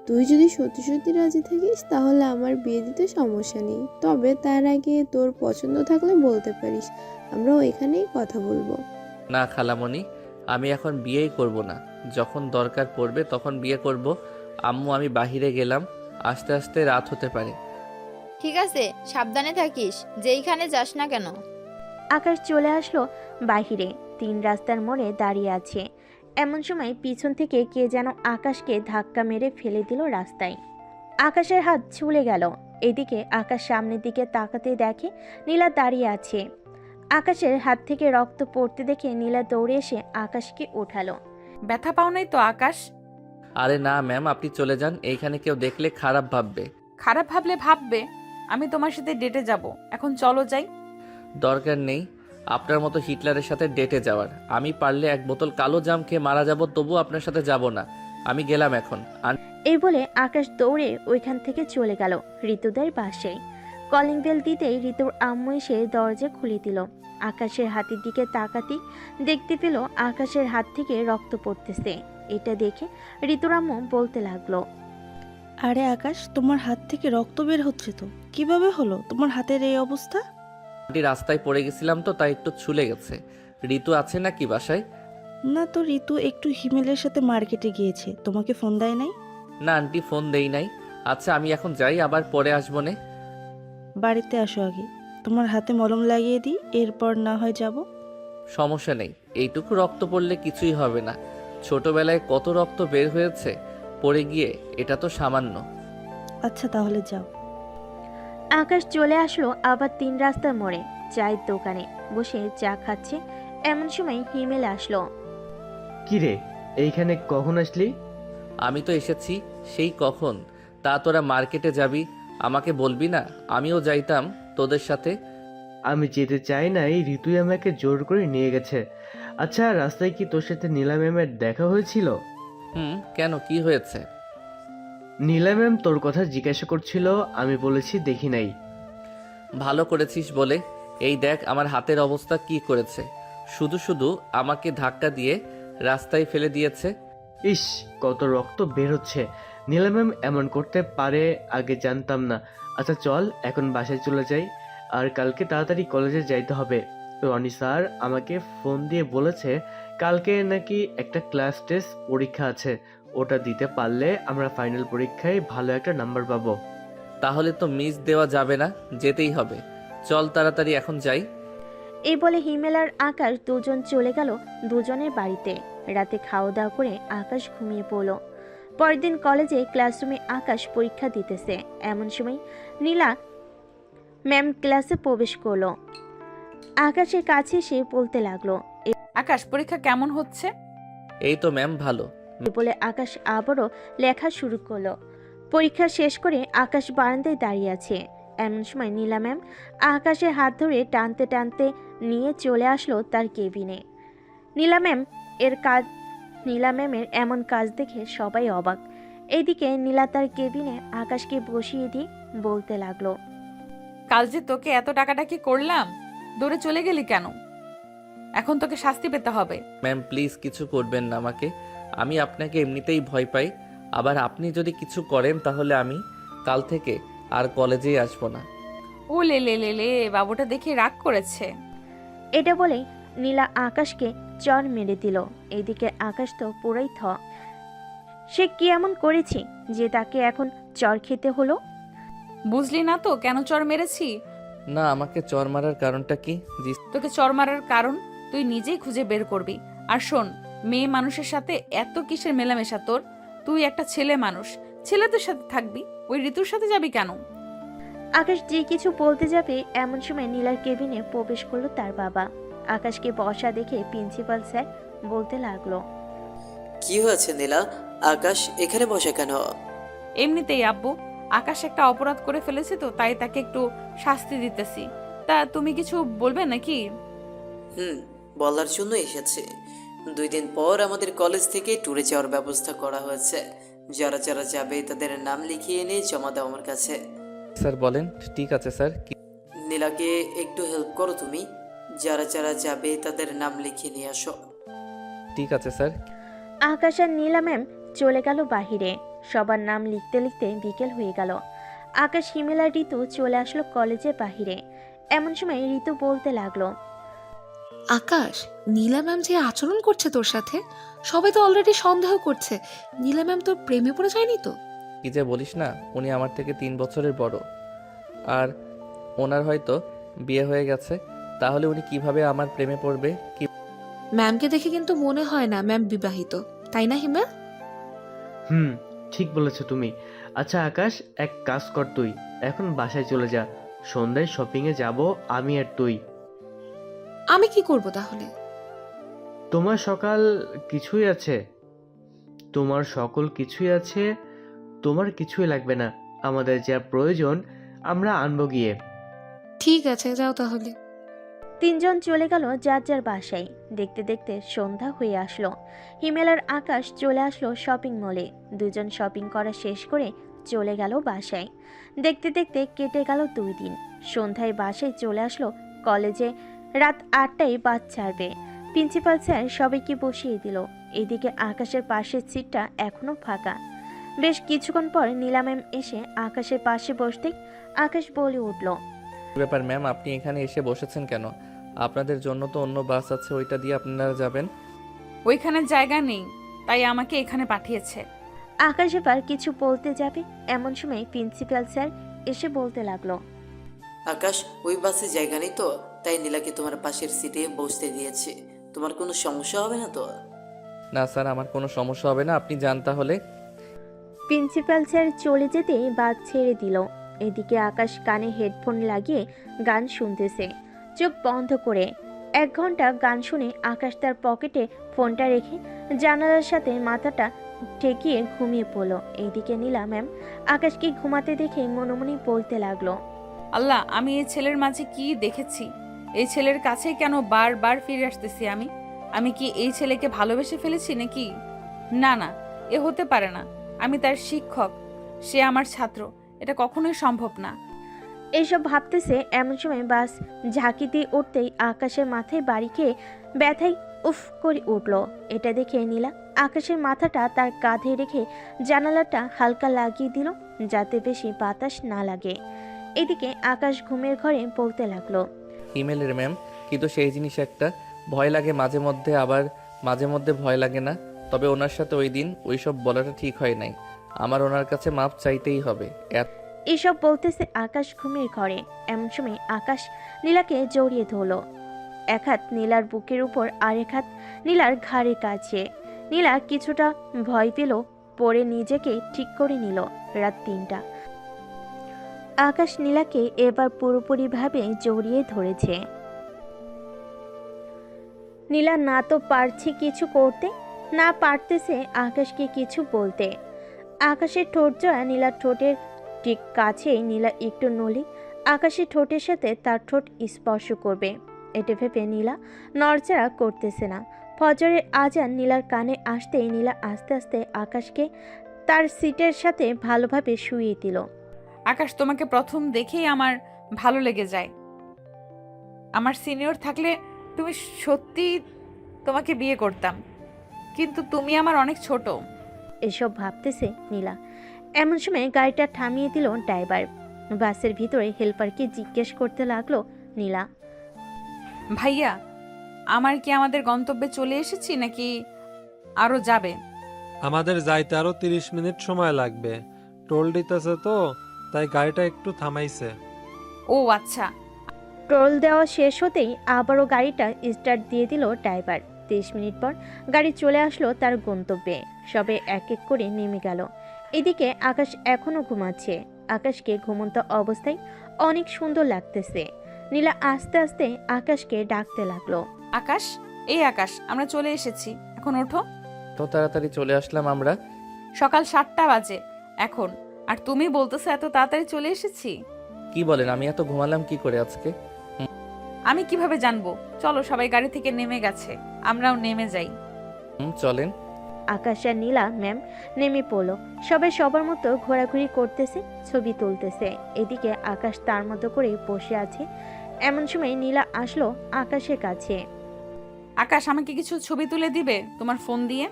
তুই যদি সত্যি সত্যি রাজি থাকিস তাহলে আমার বিয়ে দিতে সমস্যা নেই, তবে তার আগে তোর পছন্দ থাকলে বলতে পারিস, আমরাও এখানেই কথা বলবো।
না খালামণি, আমি এখন বিয়েই করব না। যখন দরকার পড়বে তখন বিয়ে করব। আম্মু, আমি বাহিরে গেলাম, আস্তে আস্তে রাত হতে পারে।
ঠিক আছে, সাবধানে থাকিস, যেইখানে যাস না কেন।
আকাশ চলে আসলো বাহিরে। 3 রাস্তার মোড়ে দাঁড়িয়ে আছে। এমন সময় পিছন থেকে কে যেন আকাশকে ধাক্কা মেরে ফেলে দিল রাস্তায়। আকাশের হাত ছুলে গেল। এদিকে আকাশ সামনের দিকে তাকাতে দেখে নীলা দাঁড়িয়ে আছে। আকাশের হাত থেকে রক্ত পড়তে দেখে নীলা দৌড়ে এসে আকাশকে উঠালো।
ব্যথা পাও নাই তো আকাশ?
আরে না ম্যাম, আপনি চলে যান, এইখানে কেউ দেখলে খারাপ ভাববে।
খারাপ ভাবলে ভাববে, আমি তোমার সাথে ডেটে যাব। এখন চলো যাই।
দরকার নেই আপনার মতো হিটলারের সাথে ডেটে যাওয়ার। আমি পারলে 1 বোতল কালো জাম খেয়ে মারা যাব, তবু আপনার সাথে যাব না। আমি গেলাম এখন।
এই বলে আকাশ দৌড়ে ওইখান থেকে চলে গেল ঋতুদের বাসায়। কলিং বেল দিতেই ঋতুর আম্মু এসে দরজা খুলে দিল। আকাশের হাতের দিকে তাকাতেই দেখতে পেল আকাশের হাত থেকে রক্ত পড়তেছে। এটা দেখে ঋতুর আম্মু বলতে লাগলো,
আরে আকাশ, তোমার হাত থেকে রক্ত বের হচ্ছে তো, কিভাবে হলো তোমার হাতের এই অবস্থা?
আন্টি, রাস্তায় পড়ে গেছিলাম তো তাই একটু ছুলে গেছে। ঋতু আছে নাকি বাসায়?
না তো, ঋতু একটু হিমেলের সাথে মার্কেটে গিয়েছে, তোমাকে ফোন দেয় নাই?
না আন্টি, ফোন দেই নাই। আচ্ছা আমি এখন যাই, আবার পরে আসবো নে।
বাড়িতে আসো আগে, তোমার হাতে মলম লাগিয়ে দিই, এরপর না হয় যাব।
সমস্যা নেই, এইটুকু রক্ত পড়লে কিছুই হবে না। ছোটবেলায় কত রক্ত বের হয়েছে পড়ে গিয়ে, এটা তো সামান্য।
আচ্ছা তাহলে যাও।
আকাশ চলে আসলো আবার 3 রাস্তার মোড়ে চায়ের দোকানে বসে চা খাচ্ছে। এমন সময় হিমেল আসলো।
কি রে, এইখানে কখন আসলি?
আমি তো এসেছি সেই কখন। তা তোরা মার্কেটে যাবি, আমাকে বলবি না? আমিও যাইতাম তোদের সাথে।
আমি যেতে চাই না, এই ঋতুই আমাকে জোর করে নিয়ে গেছে। আচ্ছা, রাস্তায় কি তোর সাথে নীলা ম্যামের দেখা হয়েছিল?
কেন, কি হয়েছে?
নীলা ম্যাম তোর কথা জিজ্ঞাসা করছিল, আমি বলেছি দেখি নাই।
ভালো করেছিস বলে। এই দেখ আমার হাতের অবস্থা কি করেছে। শুধু শুধু আমাকে ধাক্কা দিয়ে রাস্তায় ফেলে দিয়েছে।
ইস, কত রক্ত বের হচ্ছে। নীলা ম্যাম এমন করতে পারে আগে জানতাম না। আচ্ছা চল এখন বাসায় চলে যাই, আর কালকে তাড়াতাড়ি কলেজে যাইতে হবে। রনি স্যার আমাকে ফোন দিয়ে বলেছে কালকে নাকি একটা ক্লাস টেস্ট পরীক্ষা আছে, ওটা দিতে পারলে আমরা ফাইনাল পরীক্ষায় ভালো একটা নাম্বার পাবো।
তাহলে তো মিস দেওয়া যাবে না, যেতেই হবে। চল তাড়াতাড়ি এখন যাই।
এই বলে হিমেল আর আকাশ দুজন চলে গেল দুজনের বাড়িতে। রাতে খাওয়া দাওয়া করে আকাশ ঘুমিয়ে পড়ল। পরের দিন কলেজে ক্লাসরুমে আকাশ পরীক্ষা দিতেছে। এমন সময় নীলা ম্যাম ক্লাসে প্রবেশ করলো। আকাশের কাছে এসে বলতে লাগলো,
আকাশ, পরীক্ষা কেমন হচ্ছে?
এই তো ম্যাম, ভালো।
এই বলে আকাশ আবারও লেখা শুরু করলো। পরীক্ষা শেষ করে আকাশ বারান্দায় দাঁড়িয়ে আছে। এমন সময় নীলা ম্যাম আকাশের হাত ধরে টানতে টানতে নিয়ে চলে আসলো তার কেবিনে। নীলা ম্যামের এমন কাজ দেখে সবাই অবাক। এইদিকে নীলা তার কেবিনে আকাশকে বসিয়ে দিয়ে বলতে লাগলো,
কাল যে তোকে এত টাকাটাকি করলাম, দৌড়ে চলে গেলি কেন? এখন তোকে শাস্তি পেতে হবে।
ম্যাম প্লিজ কিছু করবেন না আমাকে, আমি আপনাকে এমনিতেই ভয় পাই। আবার আপনি যদি কিছু করেন তাহলে আমি কাল থেকে আর কলেজেই আসবো না।
ও লে লে লে লে, বাবুটা দেখে রাগ করেছে।
এটা বলেই নীলা আকাশকে চর মেরে দিল। এদিকে আকাশ তো পুরাই সে কি এমন করেছি যে তাকে এখন চর খেতে হলো?
বুঝলি না তো কেন চর মেরেছি?
না, আমাকে চর মারার কারণটা কি? জি
তোকে চর মারার কারণ তুই নিজেই খুঁজে বের করবি। আর শোন, মেয়ে মানুষের সাথে এত কিসের মেলামেশা তোর? তুই একটা ছেলে মানুষ, ছেলেদের সাথে থাকবি, ওই ঋতুর সাথে যাবি কেন?
আকাশ যে কিছু বলতে যাবে এমন সময় নীলার কেবিনে প্রবেশ করলো তার বাবা। আকাশকে বসা দেখে প্রিন্সিপাল স্যার বলতে লাগলো,
কি হয়েছে নীলা? আকাশ এখানে বসে কেন?
এমনিতেই আব্বু, আকাশ একটা অপরাধ করে ফেলেছে তো তাই তাকে একটু শাস্তি দিতেছি। তা তুমি কিছু বলবে নাকি?
বলার জন্য এসেছি। 2 দিন পর আমাদের কলেজ থেকে ট্যুরে যাওয়ার ব্যবস্থা করা হয়েছে। যারা যারা যাবে তাদের নাম লিখিয়ে এনে জমা দাও আমার কাছে।
স্যার বলেন। ঠিক আছে স্যার।
নীলাকে একটু হেল্প করো তুমি। যারা যারা যাবে তাদের নাম লিখিয়ে নিয়ে আসো।
ঠিক আছে স্যার।
আকাশ আর নীলা ম্যাম চলে গেল বাহিরে। সবার নাম লিখতে লিখতে বিকেল হয়ে গেল। আকাশ, হিমেল আর ঋতু চলে আসলো কলেজের বাহিরে। এমন সময় ঋতু বলতে লাগলো,
আকাশ, নীলা ম্যাম যে আচরণ করছে তোর সাথে, সবাই তো অলরেডি সন্দেহ করছে নীলা ম্যাম তোর প্রেমে পড়ে যায়নি তো?
কি যে বলিস না, উনি আমার থেকে 3 বছরের বড়, আর ওনার হয়তো বিয়ে হয়ে গেছে। তাহলে উনি কিভাবে আমার প্রেমে পড়বে? কি
ম্যামকে দেখে কিন্তু মনে হয় না ম্যাম বিবাহিত, তাই না হিমেল?
ঠিক বলেছো তুমি। আচ্ছা আকাশ, এক কাজ কর, তুই এখন বাসায় চলে যা। সন্ধ্যায় শপিংয়ে যাব আমি আর তুই।
আমি কি করব তাহলে?
তোমার সকাল কিছুই আছে, তোমার সকল কিছুই আছে, তোমার কিছুই লাগবে না। আমাদের যা প্রয়োজন আমরা আনবো গিয়ে।
ঠিক আছে, যাও তাহলে।
তিনজন চলে গেল যার যার বাসায়। দেখতে দেখতে সন্ধ্যা হয়ে আসলো। হিমেল আর আকাশ চলে আসলো শপিং মলে। দুজন শপিং করা শেষ করে চলে গেল বাসায়। দেখতে দেখতে কেটে গেল 2 দিন। সন্ধ্যায় বাসায় চলে আসলো কলেজে। রাত 8টায় বাস ছাড়বে। প্রিন্সিপাল স্যার সবাইকে বসিয়ে দিল। এদিকে আকাশের পাশের সিটটা এখনো ফাঁকা। বেশ কিছুক্ষণ পর নীলা ম্যাম এসে আকাশের পাশে বসতেই আকাশ বলে উঠল,
ব্যাপার ম্যাম, আপনি এখানে এসে বসেছেন কেন? আপনাদের জন্য তো অন্য বাস আছে, ওইটা দিয়ে আপনারা যাবেন।
ওইখানে জায়গা নেই, তাই আমাকে এখানে পাঠিয়েছে।
আকাশ এবার কিছু বলতে যাবে এমন সময় প্রিন্সিপাল স্যার এসে বলতে লাগলো,
আকাশ, ওই বাসে জায়গা নেই তো, তাই নীলাকে তোমার পাশের সিটে বসতে দিয়েছি। তোমার কোনো সমস্যা হবে না তো?
না স্যার, আমার কোনো সমস্যা হবে না, আপনি যান তাহলে।
প্রিন্সিপাল স্যার চলে যেতেই বাস ছেড়ে দিল। এদিকে আকাশ কানে হেডফোন লাগিয়ে গান শুনতেছে চোখ বন্ধ করে। 1 ঘন্টা গান শুনে আকাশ তার পকেটে ফোনটা রেখে জানালার সাথে মাথাটা ঠেকিয়ে ঘুমিয়ে পড়ল। এইদিকে নীলা ম্যাম আকাশকে ঘুমাতে দেখে মনে মনে বলতে লাগলো,
আল্লাহ, আমি এই ছেলের মাঝে কি দেখেছি? এই ছেলের কাছেই কেন বারবার ফিরে আসতেছি আমি? আমি কি এই ছেলেকে ভালোবেসে ফেলেছি নাকি? না না, এ হতে পারে না। আমি তার শিক্ষক, সে আমার ছাত্র, এটা কখনোই সম্ভব না।
এইসব ভাবতেছে এমন সময় বাস ঝাঁকি দিয়ে উঠতেই আকাশের মাথায় বাড়ি খেয়ে ব্যথায় উফ করে উঠল। এটা দেখে নীলা আকাশের মাথাটা তার কাঁধে রেখে জানালাটা হালকা লাগিয়ে দিল যাতে বেশি বাতাস না লাগে। এদিকে আকাশ ঘুমের ঘরে বলতে লাগলো,
ইমেলের ম্যাম, কিন্তু সেই জিনিস একটা ভয় লাগে মাঝে মধ্যে, আবার মাঝে মধ্যে ভয় লাগে না। তবে ওনার সাথে ওই দিন ওইসব বলাটা ঠিক হয় নাই। আমার ওনার কাছে মাপ চাইতেই হবে।
এসব বলতেছে আকাশ ঘুমের ঘরে। এমন সময় আকাশ নীলাকে জড়িয়ে ধরল। 1 হাত নীলার বুকের উপর আর 1 হাত নীলার ঘাড়ের কাছে। নীলা কিছুটা ভয় পেল, পরে নিজেকে ঠিক করে নিল। রাত 3টা। আকাশ নীলাকে এবার পুরোপুরিভাবে জড়িয়ে ধরেছে। নীলা না তো পারছে কিছু করতে, না পারতেছে আকাশকে কিছু বলতে। আকাশের ঠোঁট জোড়া নীলার ঠোঁটের ঠিক কাছেই নীলা একটু নলি আকাশের ঠোঁটের সাথে তার ঠোঁট স্পর্শ করবে। এটা ভেবে নীলা নড়চড়া করতেছে না। ফজরের আজান নীলার কানে আসতেই নীলা আস্তে আস্তে আকাশকে তার সিটের সাথে ভালোভাবে শুইয়ে দিল।
আকাশ, তোমাকে প্রথম দেখেই আমার ভালো লেগে যায়। আমার সিনিয়র থাকলে তুমি সত্যি তোমাকে বিয়ে করতাম, কিন্তু তুমি আমার অনেক ছোট।
এসব ভাবতেছে নীলা। এমন সময় গাড়িটা থামিয়ে দিল ড্রাইভার। বাসের ভিতরে হেল্পারকে জিজ্ঞেস করতে লাগলো নীলা।
ভাইয়া, আমার কি আমাদের গন্তব্যে চলে এসেছি নাকি আরো যাবে?
আমাদের যাইতে আরো 30 মিনিট সময় লাগবে। টোল দিতেছে তো, তাই গাড়িটা একটু থামাইছে।
ও আচ্ছা।
টোল দেওয়া শেষ হতেই আবারও গাড়িটা স্টার্ট দিয়ে দিল ড্রাইভার। 30 মিনিট পর গাড়ি চলে আসলো তার গন্তব্যে। সবে এক এক করে নেমে গেল। এদিকে আকাশ এখনো ঘুমাচ্ছে। আকাশকে ঘুমন্ত অবস্থায় অনেক সুন্দর লাগতেছে। নীলা আস্তে আস্তে আকাশকে ডাকতে লাগলো।
আকাশ, এই আকাশ, আমরা চলে এসেছি, এখন ওঠো।
তো তাড়াতাড়ি চলে আসলাম আমরা।
সকাল 7টা বাজে এখন, আর তুমি বলতেছো এত তাড়াতাড়ি চলে এসেছি?
কি বলেন, আমি এত ঘুমালাম কি করে আজকে?
আমি কিভাবে জানবো? চলো, সবাই গাড়ি থেকে নেমে গেছে, আমরাও নেমে যাই।
চলেন।
আকাশ আর নীলা ম্যাম নেমে পড়লো। সবাই সবার মতো ঘোরাঘুরি করতেছে, ছবি তুলতেছে। এদিকে আকাশ তার মতো করে বসে আছে। এমন সময় নীলা আসলো আকাশের কাছে।
আকাশ, আমাকে কিছু ছবি তুলে দিবে তোমার ফোন দিয়ে?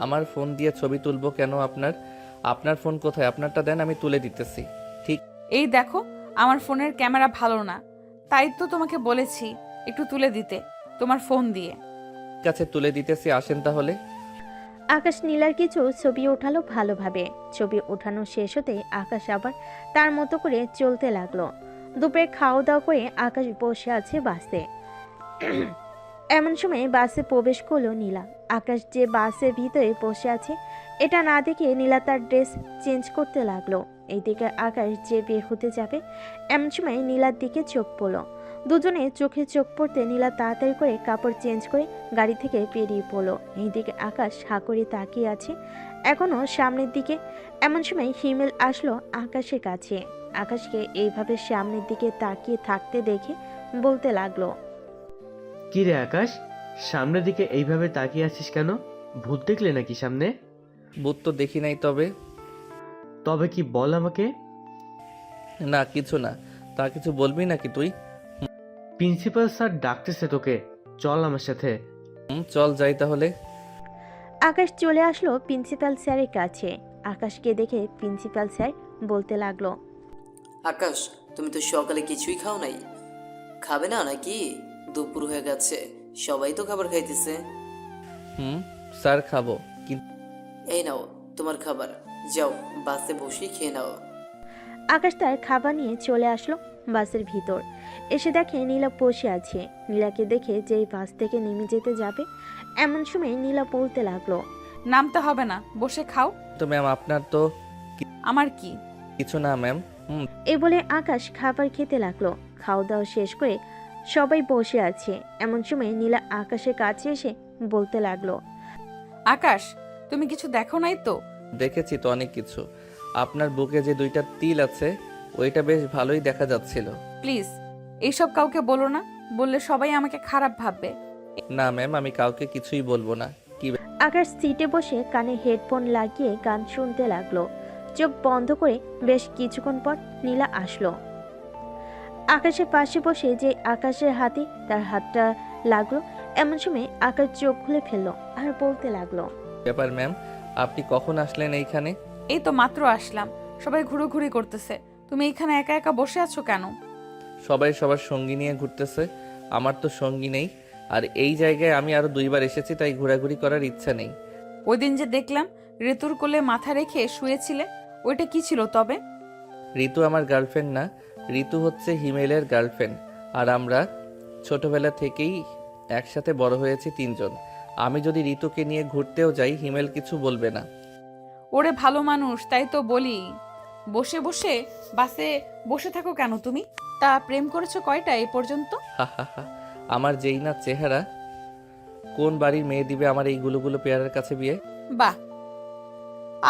আমার ফোন দিয়ে ছবি তুলবো কেন? আপনার ফোন কোথায়? আপনারটা দেন, আমি তুলে দিতেছি।
এই দেখো, আমার ফোনের ক্যামেরা ভালো না, তাই তো তোমাকে বলেছি একটু তুলে দিতে তোমার ফোন দিয়ে।
কাছে তুলে দিতেছি, আসেন তাহলে।
আকাশ নীলার কিছু ছবি ওঠালো ভালোভাবে। ছবি ওঠানো শেষ হতেই আকাশ আবার তার মতো করে চলতে লাগলো। দুপুরে খাওয়া দাওয়া করে আকাশ বসে আছে বাসে। এমন সময় বাসে প্রবেশ করলো নীলা। আকাশ যে বাসের ভিতরে বসে আছে এটা না দেখে নীলা তার ড্রেস চেঞ্জ করতে লাগলো। এইদিকে আকাশ যে বের হতে যাবে, এমন সময় নীলার দিকে চোখ পড়লো। দুজনে চোখে চোখ পড়তে নীলা তাড়াতাড়ি করে কাপড় চেঞ্জ করে গাড়ি থেকে বেরিয়ে পড়লো। এইদিকে আকাশ হা করে তাকিয়ে আছে এখনো সামনের দিকে। এমন সময় হিমেল আসলো আকাশের কাছে। আকাশকে এইভাবে সামনের দিকে তাকিয়ে থাকতে দেখে বলতে লাগলো।
কি রে আকাশ, সামনের দিকে এইভাবে তাকিয়ে আছিস কেন? ভূত দেখলে নাকি সামনে?
বুথ তো দেখি নাই, তবে
তবে কি বল আমাকে।
না কিছু না। তা কিছু বলবি নাকি তুই?
প্রিন্সিপাল স্যার ডাকতেছে তোকে, চল আমার সাথে।
চল যাই তাহলে।
আকাশ চলে আসলো প্রিন্সিপাল স্যারের কাছে। আকাশকে দেখে প্রিন্সিপাল স্যার বলতে লাগলো।
আকাশ, তুমি তো সকালে কিছুই খাও নাই, খাবে না নাকি? দুপুর হয়ে গেছে, সবাই তো খাবার খাইতেছে।
স্যার খাবো, কিন্তু
এই নাও তোমার খাবার, যাও বাসে বসে খেয়ে নাও।
আকাশ তার খাবার নিয়ে চলে আসলো বাসের ভিতর। এসে দেখে নীলা বসে আছে। নীলাকে দেখে যেই বাস থেকে নেমে যেতে যাবে, এমন সময় নীলা বলতে লাগলো।
নামতে হবে না, বসে খাও।
তো ম্যাম আপনার তো
আমার কি?
কিছু না ম্যাম।
এ বলে আকাশ খাবার খেতে লাগলো। খাওয়া দাওয়া শেষ করে সবাই বসে আছে। এমন সময় নীলা আকাশের কাছে এসে বলতে লাগলো।
আকাশ, তুমি কিছু দেখো নাই তো?
দেখেছি তো অনেক কিছু। আপনার বুকে যে 2টা তিল আছে ওইটা বেশ ভালোই দেখা যাচ্ছিল।
প্লিজ এইসব কাউকে বলো না, বললে সবাই আমাকে খারাপ ভাববে।
না ম্যাম, আমি কাউকে কিছুই বলবো না। কি
আকাশ সিটে বসে কানে হেডফোন লাগিয়ে গান শুনতে লাগলো। চোখ বন্ধ করে বেশ কিছুক্ষণ পর নীলা আসলো। আকাশের পাশে বসে যে আকাশের হাতে তার হাতটা লাগলো। এমন সময় আকাশ চোখ খুলে ফেললো আর বলতে লাগলো।
ব্যাপার ম্যাম, আপনি কখন আসলেন এইখানে?
এই তো মাত্র আসলাম, সবাই ঘুরোঘুরি করতেছে, তুমি এখানে একা একা বসে আছো কেন?
সবাই সবার সঙ্গী নিয়ে ঘুরতেছে, আমার তো সঙ্গী নেই। আর এই জায়গায় আমি আরো 2বার এসেছি, তাই ঘোরাঘুরি করার ইচ্ছা নেই।
ওই দিন যে দেখলাম ঋতুর কোলে মাথা রেখে শুয়েছিলে, ওইটা কি ছিল তবে?
ঋতু আমার গার্লফ্রেন্ড না, ঋতু হচ্ছে হিমেলের গার্লফ্রেন্ড। আর আমরা ছোটবেলা থেকেই একসাথে বড় হয়েছি 3 জন। আমি যদি ঋতুকে নিয়ে ঘুরতেও যাই, হিমেল কিছু বলবে না।
ওরে ভালো মানুষ, তাই তো বলি। বসে বসে বাসে বসে থাকো কেন তুমি? তা প্রেম করেছো কয়টা এই পর্যন্ত?
হা, আমার যেই না চেহারা, কোন বাড়ির মেয়ে দিবে আমার এই গুলো পেয়ারের কাছে বিয়ে?
বাহ,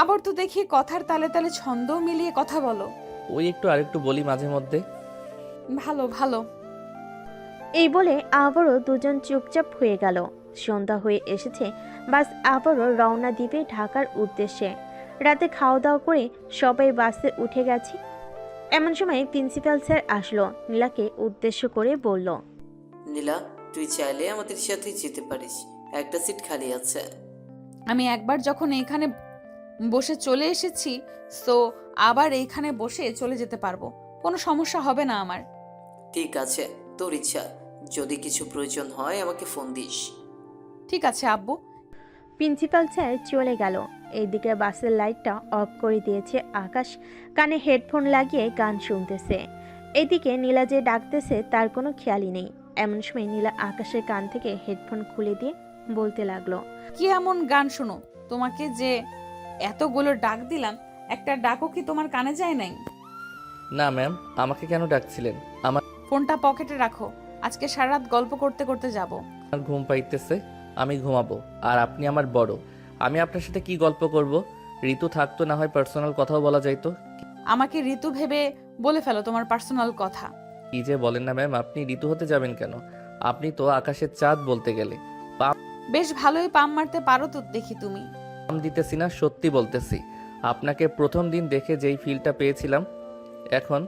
আবার তো দেখি কথার তালে তালে ছন্দও মিলিয়ে কথা বলো।
ওই একটু আরেকটু বলি মাঝে মধ্যে।
ভালো ভালো।
এই বলে আবারও দুজন চুপচাপ হয়ে গেল। সন্ধ্যা হয়ে এসেছে, বাস আবারও রওনা দিবে ঢাকার উদ্দেশ্যে। রাতে খাওয়া দাওয়া করে সবাই বাসে উঠে গেছে। এমন সময় প্রিন্সিপাল স্যার আসলো, নীলাকে উদ্দেশ্য করে বলল,
নীলা, তুই চাইলে আমাদের সাথে যেতে পারিস, একটা সিট খালি আছে।
আমি একবার যখন এখানে বসে চলে এসেছি, সো আবার এইখানে বসে চলে যেতে পারবো, কোনো সমস্যা হবে না আমার।
ঠিক আছে, তোর ইচ্ছা, যদি কিছু প্রয়োজন হয় আমাকে ফোন দিস।
ঠিক আছে আব্বু।
প্রিন্সিপাল স্যার চলে গেল। এইদিকে বাসের লাইটটা অফ করে দিয়েছে আকাশ, কানে হেডফোন লাগিয়ে গান শুনতেছে। এদিকে নীলা যে ডাকতেছে তার কোনো খেয়ালই নেই। এমন সময় নীলা আকাশের কান থেকে হেডফোন খুলে দিয়ে বলতে লাগলো,
কি এমন গান শুনো? তোমাকে যে এতগুলো ডাক দিলাম, একটা ডাকও কি তোমার কানে যায় নাই?
না ম্যাম, আমাকে কেন ডাকছিলেন? আমার
ফোনটা পকেটে রাখো, আজকে সারা রাত গল্প করতে করতে যাব।
ঘুম পাইতেছে, আমি ঘুমাবো। আর আপনি আমার বড়, আমি আপনার সাথে কি গল্প করব? ঋতু থাকতো না হয় পার্সোনাল কথাও বলা যাইতো।
আমাকে ঋতু ভেবে বলে ফেলো তোমার পার্সোনাল কথা।
কি যে বলেন না ম্যাম, আপনি ঋতু হতে যাবেন কেন? আপনি তো আকাশের চাঁদ বলতে গেলে।
বেশ ভালোই পাম মারতে পারো তো দেখি তুমি।
পাম দিতেছি না, সত্যি বলতেছি। আপনাকে প্রথম দিন দেখে যেই ফিলটা পেয়েছিলাম, এখন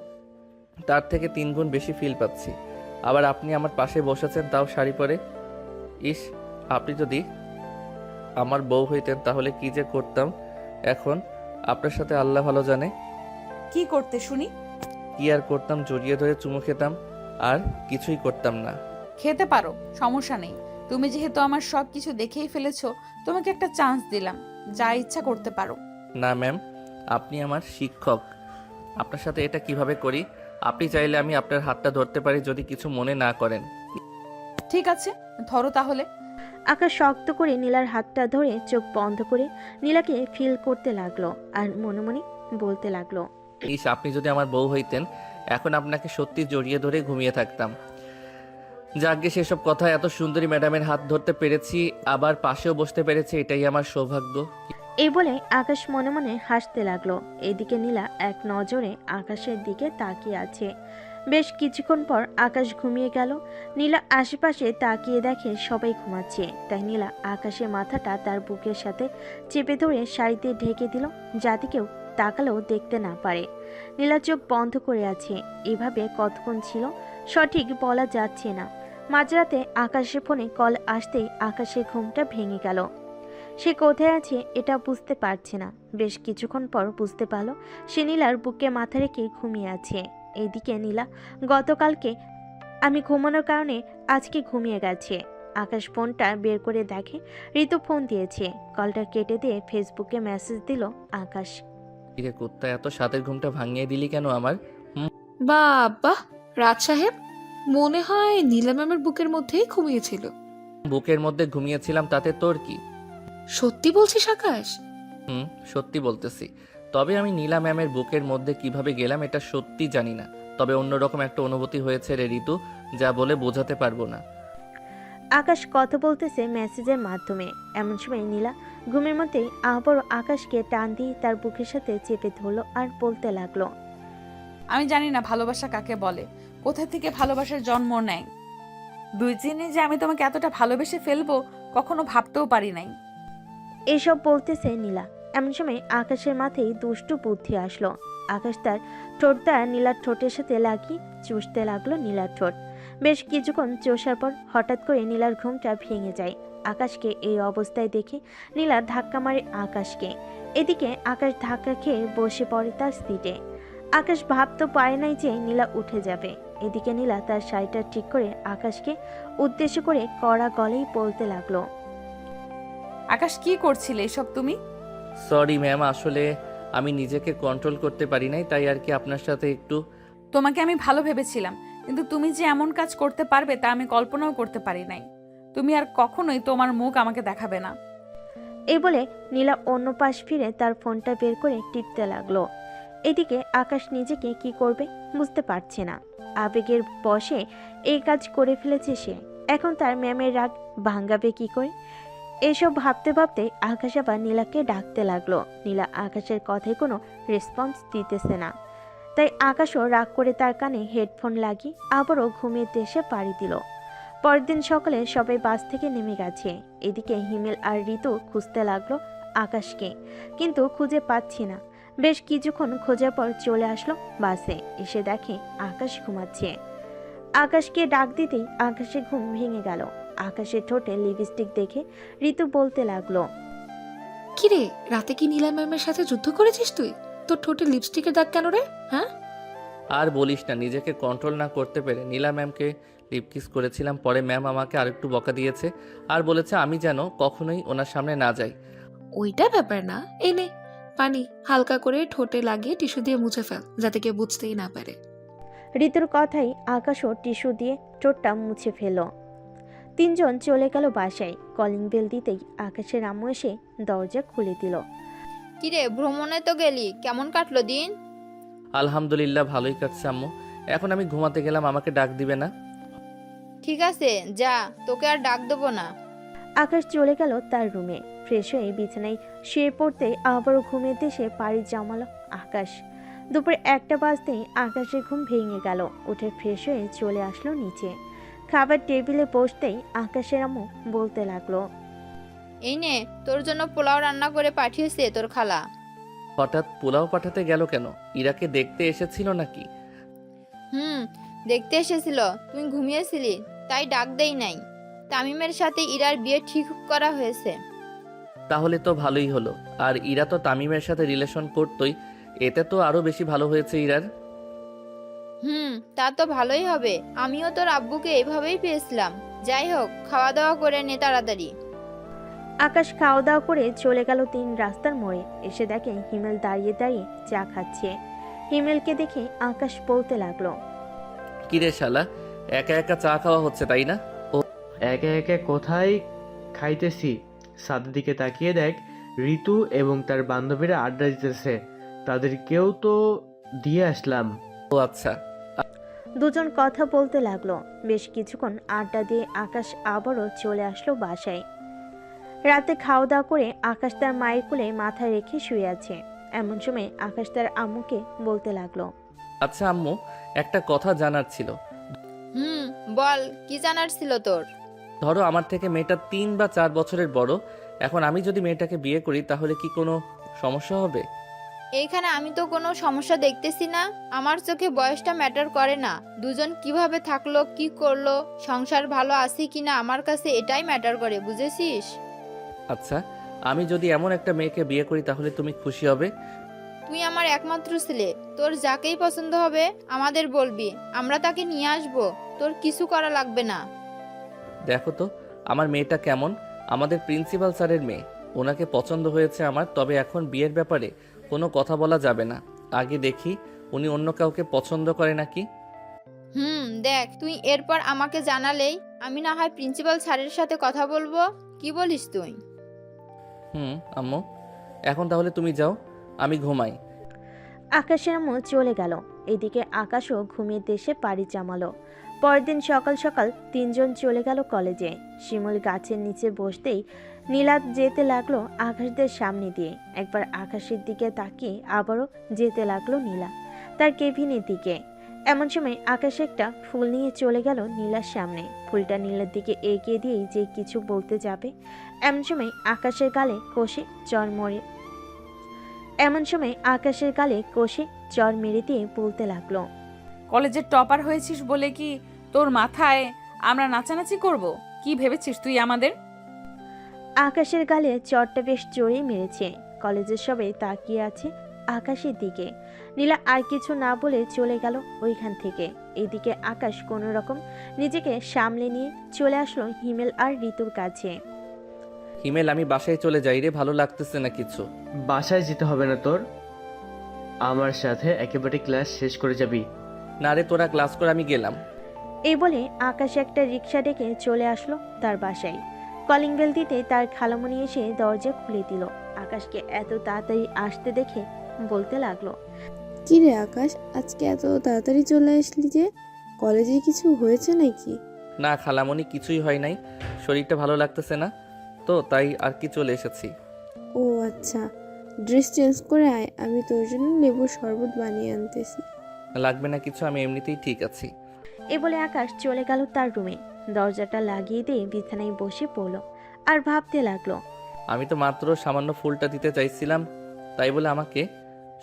তার থেকে 3 গুণ বেশি ফিল পাচ্ছি। আবার আপনি আমার পাশে বসেছেন, তাও শাড়ি পরে। ইস, আপনি যদি আমার বউ হইতেন তাহলে কি যে করতাম এখন, আপনার সাথে আল্লাহ ভালো জানে।
কি করতে শুনি?
কি আর করতাম, জড়িয়ে ধরে চুমু খেতাম, আর কিছুই করতাম না।
খেতে পারো, সমস্যা নেই। তুমি যেহেতু আমার সব কিছু দেখেই ফেলেছো, তোমাকে একটা চান্স দিলাম, যা ইচ্ছা করতে পারো।
না ম্যাম, আপনি আমার শিক্ষক, আপনার সাথে এটা কিভাবে করি? আপনি চাইলে আমি আপনার হাতটা ধরতে পারি, যদি কিছু মনে না করেন।
ঠিক আছে, ধরো তাহলে।
আকাশ শক্ত করে নীলার হাতটা ধরে চোখ বন্ধ করে নীলাকে ফিল করতে লাগলো আর মনে মনে বলতে লাগলো,
ইস, আপনি যদি আমার বউ হইতেন, এখন আপনাকে সত্যি জড়িয়ে ধরে ঘুমিয়ে থাকতাম। যাকে সেসব কথা, এত সুন্দরী ম্যাডামের হাত ধরতে পেরেছি, আবার পাশেও বসতে পেরেছি, এটাই আমার সৌভাগ্য।
এই বলে আকাশ মনে মনে হাসতে লাগলো। এদিকে নীলা এক নজরে আকাশের দিকে তাকিয়ে আছে। বেশ কিছুক্ষণ পর আকাশ ঘুমিয়ে গেল। নীলা আশেপাশে তাকিয়ে দেখে সবাই ঘুমাচ্ছে, তাই নীলা আকাশের মাথাটা তার বুকের সাথে চেপে ধরে শাড়িতে ঢেকে দিল, যাতে কেউ তাকালেও দেখতে না পারে। নীলা চোখ বন্ধ করে আছে। এভাবে কতক্ষণ ছিল সঠিক বলা যাচ্ছে না। মাঝরাতে আকাশের ফোনে কল আসতেই আকাশের ঘুমটা ভেঙে গেল। সে কোথায় আছে এটা বুঝতে পারছে না। বেশ কিছুক্ষণ পর বুঝতে পারল সে নীলার বুকে মাথা রেখে ঘুমিয়ে আছে। এইদিকে নীলা গতকালকে আমি ঘুমানোর কারণে আজকে ঘুমিয়ে গেছে। আকাশ ফোনটা বের করে দেখে ঋতু ফোন দিয়েছে। কলটা কেটে দিয়ে ফেসবুকে মেসেজ দিল আকাশ,
কিরে কুত্তা, এত সাতের ঘুমটা ভাঙিয়ে দিলি কেন আমার?
বাবা, রাজ সাহেব মনে হয় নীলা ম্যামের বুকের মধ্যেই ঘুমিয়েছিল।
বুকের মধ্যে ঘুমিয়েছিলাম, তাতে তোর কি?
সত্যি বলছিস আকাশ?
সত্যি বলতেছি। তবে আমি নীলা ম্যামের বুকের মধ্যে কিভাবে গেলাম এটা সত্যি জানি না, তবে অন্যরকম একটা অনুভূতি হয়েছে রে ঋতু, যা বলে বোঝাতে পারবো না।
আকাশ কথা বলতেছে মেসেজের মাধ্যমে। এমন সময় নীলা ঘুমের মধ্যেই আবারও আকাশকে টান দিয়ে তার বুকের সাথে চেপে ধরলো আর বলতে লাগলো,
আমি জানি না ভালোবাসা কাকে বলে, কোথা থেকে ভালোবাসার জন্ম নেয়। 2 দিনে যে আমি তোমাকে এতটা ভালোবেসে ফেলবো কখনো ভাবতেও পারি নাই।
এসব বলতেছে নীলা। এমন সময় আকাশের মাথায় দুষ্টু বুদ্ধি আসলো। আকাশ তার ঠোঁটটা নীলার ঠোঁটের সাথে লাগিয়ে চুষতে লাগলো নীলার ঠোঁট। বেশ কিছুক্ষণ চষার পর হঠাৎ করে নীলার ঘুমটা ভেঙে যায়। আকাশকে এই অবস্থায় দেখে নীলা ধাক্কা মারে আকাশকে। এদিকে আকাশ ধাক্কা খেয়ে বসে পড়ে তার সিটে। আকাশ ভাবতে পারে নাই যে নীলা উঠে যাবে। এদিকে নীলা তার শাড়িটা ঠিক করে আকাশকে উদ্দেশ্য করে কড়া গলেই বলতে লাগলো,
আকাশ, কি করছিলে এসব তুমি?
সরি ম্যাম, আসলে আমি নিজেকে কন্ট্রোল করতে পারি নাই, তাই আর কি আপনার সাথে একটু।
তোমাকে আমি ভালো ভেবেছিলাম, কিন্তু তুমি যে এমন কাজ করতে পারবে তা আমি কল্পনাও করতে পারি নাই। তুমি আর কখনোই তোমার মুখ আমাকে দেখাবে না।
এই বলে নীলা অন্য পাশ ফিরে তার ফোনটা বের করে টিপতে লাগলো। এদিকে আকাশ নিজেকে কি করবে বুঝতে পারছে না। আবেগের বশে এই কাজ করে ফেলেছে সে। এখন তার ম্যামের রাগ ভাঙাবে কি করে? এসব ভাবতে ভাবতে আকাশ আবার নীলাকে ডাকতে লাগলো। নীলা আকাশের কথায় কোনো রেসপন্স দিতেছে না, তাই আকাশও রাগ করে তার কানে হেডফোন লাগিয়ে আবারও ঘুমিয়ে দেশে পাড়ি দিল। পরের দিন সকালে সবাই বাস থেকে নেমে গেছে। এদিকে হিমেল আর ঋতু খুঁজতে লাগলো আকাশকে, কিন্তু খুঁজে পাচ্ছি না। বেশ কিছুক্ষণ খোঁজার পর চলে আসলো বাসে। এসে দেখে আকাশ ঘুমাচ্ছে। আকাশকে ডাক দিতেই আকাশের ঘুম ভেঙে গেল। আকাশের ঠোঁটে লিপস্টিক দেখে ঋতু বলতে লাগলো,
কিরে, রাতে কি নীলা ম্যামের সাথে যুদ্ধ করেছিস তুই? তোর ঠোঁটে লিপস্টিকের দাগ কেন রে? হ্যাঁ?
আর বলিস না, নিজেকে কন্ট্রোল না করতে পেরে নীলা ম্যামকে লিপ কিস করেছিলাম। পরে ম্যাম আমাকে আরেকটু বকা দিয়েছে আর বলেছে আমি যেন কখনোই ওনার সামনে না যাই।
ওইটা ব্যাপার না, এই নে পানি, হালকা করে ঠোঁটে লাগিয়ে টিস্যু দিয়ে মুছে ফেল, যাতে কেউ বুঝতেই না পারে।
ঋতুর কথাই আকাশও টিস্যু দিয়ে ঠোঁটটা মুছে ফেল। তিনজন চলে গেল বাসায়। কলিং বেল দিতেই আকাশের আম্মু এসে দরজা খুলে দিল।
কিরে, ভ্রমণে তো গেলি, কেমন কাটলো দিন?
আলহামদুলিল্লাহ, ভালোই কাটছে আম্মু। এখন আমি ঘুমাতে গেলাম, আমাকে ডাক দিবে না?
ঠিক আছে, যা, তোকে আর ডাক দেবো না।
আকাশ চলে গেল তার রুমে। ফ্রেশ হয়ে বিছানায় শুয়ে পড়তে আবারও ঘুমের দেশে পাড়ি জমালো আকাশ। দুপুর 1টা বাজতেই আকাশের ঘুম ভেঙে গেল। উঠে ফ্রেশ হয়ে চলে আসলো নিচে। খাবার টেবিলে বসতেই আকাশের আম্মু বলতে লাগলো,
এই নে, তোর জন্য পোলাও রান্না করে পাঠিয়েছে তোর খালা।
হঠাৎ পোলাও পাঠাতে গেল কেন? ইরাকে দেখতে এসেছিল নাকি?
দেখতে এসেছিল, তুই ঘুমিয়েছিলি তাই ডাক দেই নাই। তামিমের সাথে ইরার বিয়ে ঠিক করা হয়েছে।
তাহলে তো ভালোই হলো। আর ইরা তো তামিমের সাথে রিলেশন করতোই, এতে তো আরো বেশি ভালো হয়েছে ইরার।
তা তো ভালোই হবে। আমিও তোর আব্বুকে এইভাবেই পেয়েছিলাম। যাই হোক, খাওয়া দাওয়া করে নে তাড়াতাড়ি।
আকাশ খাওয়া দাওয়া করে চলে গেল 3 রাস্তার মোড়ে। এসে দেখে হিমেল দাঁড়িয়ে দাঁড়িয়ে চা খাচ্ছে। হিমেলকে দেখে আকাশ বলতে লাগলো,
কিরে শালা, একা একা চা খাওয়া হচ্ছে তাই না?
একে একে কোথায় খাইতেছি, ছাদের দিকে তাকিয়ে দেখ ঋতু এবং তার বান্ধবীরা আড্ডা দিতেছে, তাদেরকেও তো দিয়ে আসলাম।
ও আচ্ছা।
দুজন কথা বলতে লাগলো। বেশ কিছুক্ষণ আড্ডা দিয়ে আকাশ আবারও চলে আসলো বাসায়। রাতে খাওয়া দাওয়া করে আকাশ তার মায়ের কোলে মাথায় রেখে শুয়ে আছে। এমন সময় আকাশ তার আম্মুকে বলতে লাগলো,
আচ্ছা আম্মু, একটা কথা জানার ছিল।
বল, কি জানার ছিল তোর?
ধরো আমার থেকে মেয়েটা 3 বা 4 বছরের বড়। এখন আমি যদি মেয়েটাকে বিয়ে করি তাহলে কি কোনো সমস্যা হবে?
এইখানে আমি তো কোনো সমস্যা দেখতেছি না। আমার চোখে বয়সটা ম্যাটার করে না। দুজন কিভাবে থাকলো, কি করলো, সংসার ভালো আছে কিনা, আমার কাছে এটাই ম্যাটার করে, বুঝেছিস?
আচ্ছা, আমি যদি এমন একটা মেয়েকে বিয়ে করি তাহলে তুমি খুশি হবে?
তুই আমার একমাত্র ছেলে, তোর যাকেই পছন্দ হবে আমাদের বলবি, আমরা তাকে নিয়ে আসবো। তোর কিছু করা লাগবে না।
দেখো তো আমার মেয়েটা কেমন, আমাদের প্রিন্সিপাল স্যারের মেয়ে। ওনাকে পছন্দ হয়েছে আমার, তবে এখন বিয়ের ব্যাপারে কোনো কথা বলা যাবে না। আগে দেখি উনি অন্য কাউকে পছন্দ করে নাকি।
দেখ, তুই এরপর আমাকে জানালেই আমি না হয় প্রিন্সিপাল স্যারের সাথে কথা বলবো। কি বলিস তুই?
আম্মু, এখন তাহলে তুমি যাও, আমি ঘুমাই।
আকাশের আম্মু চলে গেল। এদিকে আকাশও ঘুমিয়ে দেশে পাড়ি জমালো। পরের দিন সকাল সকাল 3 জন চলে গেল কলেজে। শিমুল গাছের নিচে বসতেই নীলাদ যেতে লাগলো আকাশদের সামনে দিয়ে। একবার আকাশের দিকে তাকিয়ে আবারও যেতে লাগলো নীলা তার কেবিনের দিকে। এমন সময় আকাশ একটা ফুল নিয়ে চলে গেল নীলার সামনে। ফুলটা নীলার দিকে এগিয়ে দিয়েই যে কিছু বলতে যাবে, এমন সময় আকাশের গালে কষে চর মেরে দিয়ে বলতে লাগলো,
কলেজের টপার হয়েছিস বলে কি তোর মাথায় আমরা নাচানাচি করব? কি ভেবেছিস তুই আমাদের?
আকাশের গালে চরটা বেশ জোরেই মেরেছে। কলেজের সবাই তাকিয়ে আছে আকাশের দিকে। নীলা আর কিছু না বলে চলে গেল ওইখান থেকে। এইদিকে আকাশ কোনো রকম নিজেকে সামলে নিয়ে চলে আসলো হিমেল আর ঋতুর কাছে।
হিমেল, আমি বাসায় চলে যাই রে, ভালো লাগতেছে না কিছু।
বাসায় যেতে হবে না তোর, আমার সাথে একেবারে ক্লাস শেষ করে যাবি।
না রে, তোরা ক্লাস করে আমি গেলাম।
এই বলে আকাশ একটা রিক্সা ডেকে চলে আসলো তার বাসায়। কলিং বেল দিতে তার খালামণি এসে দরজা খুলে দিল। আকাশকে এত তাড়াতাড়ি আসতে দেখে বলতে লাগলো,
কি রে আকাশ, আজকে এত তাড়াতাড়ি চলে আসলি যে? কলেজে কিছু হয়েছে নাকি?
না খালামণি, কিছুই হয় নাই, শরীরটা ভালো লাগতেছে না তো তাই আর কি চলে এসেছি।
ও আচ্ছা, ড্রেস চেঞ্জ করে আয়, আমি তোর জন্য লেবুর শরবত বানিয়ে আনতেছি।
লাগবে না কিছু, আমি এমনিতেই ঠিক আছি।
এ বলে আকাশ চলে গেল তার রুমে। দরজাটা লাগিয়ে দিয়ে বিছানায় বসে পড়ল আর ভাবতে লাগলো,
আমি তো মাত্র সামান্য ফুলটা দিতে চাইছিলাম, তাই বলে আমাকে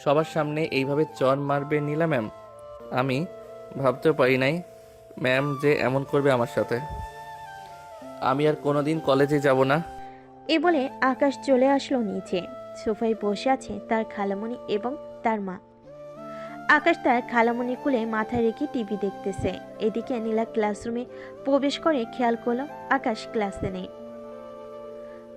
সবার সামনে এইভাবে চর মারবে নীলা ম্যাম? আমি ভাবতেও পারি নাই ম্যাম যে এমন করবে আমার সাথে। আমি আর কোনোদিন কলেজে যাব না।
এ বলে আকাশ চলে আসলো নিচে। সোফায় বসে আছে তার খালামণি এবং তার মা। আকাশ তার খালামণি কোলে মাথা রেখে টিভি দেখতেছে। এদিকে নীলা ক্লাসরুমে প্রবেশ করে খেয়াল করলো আকাশ ক্লাসে নেই।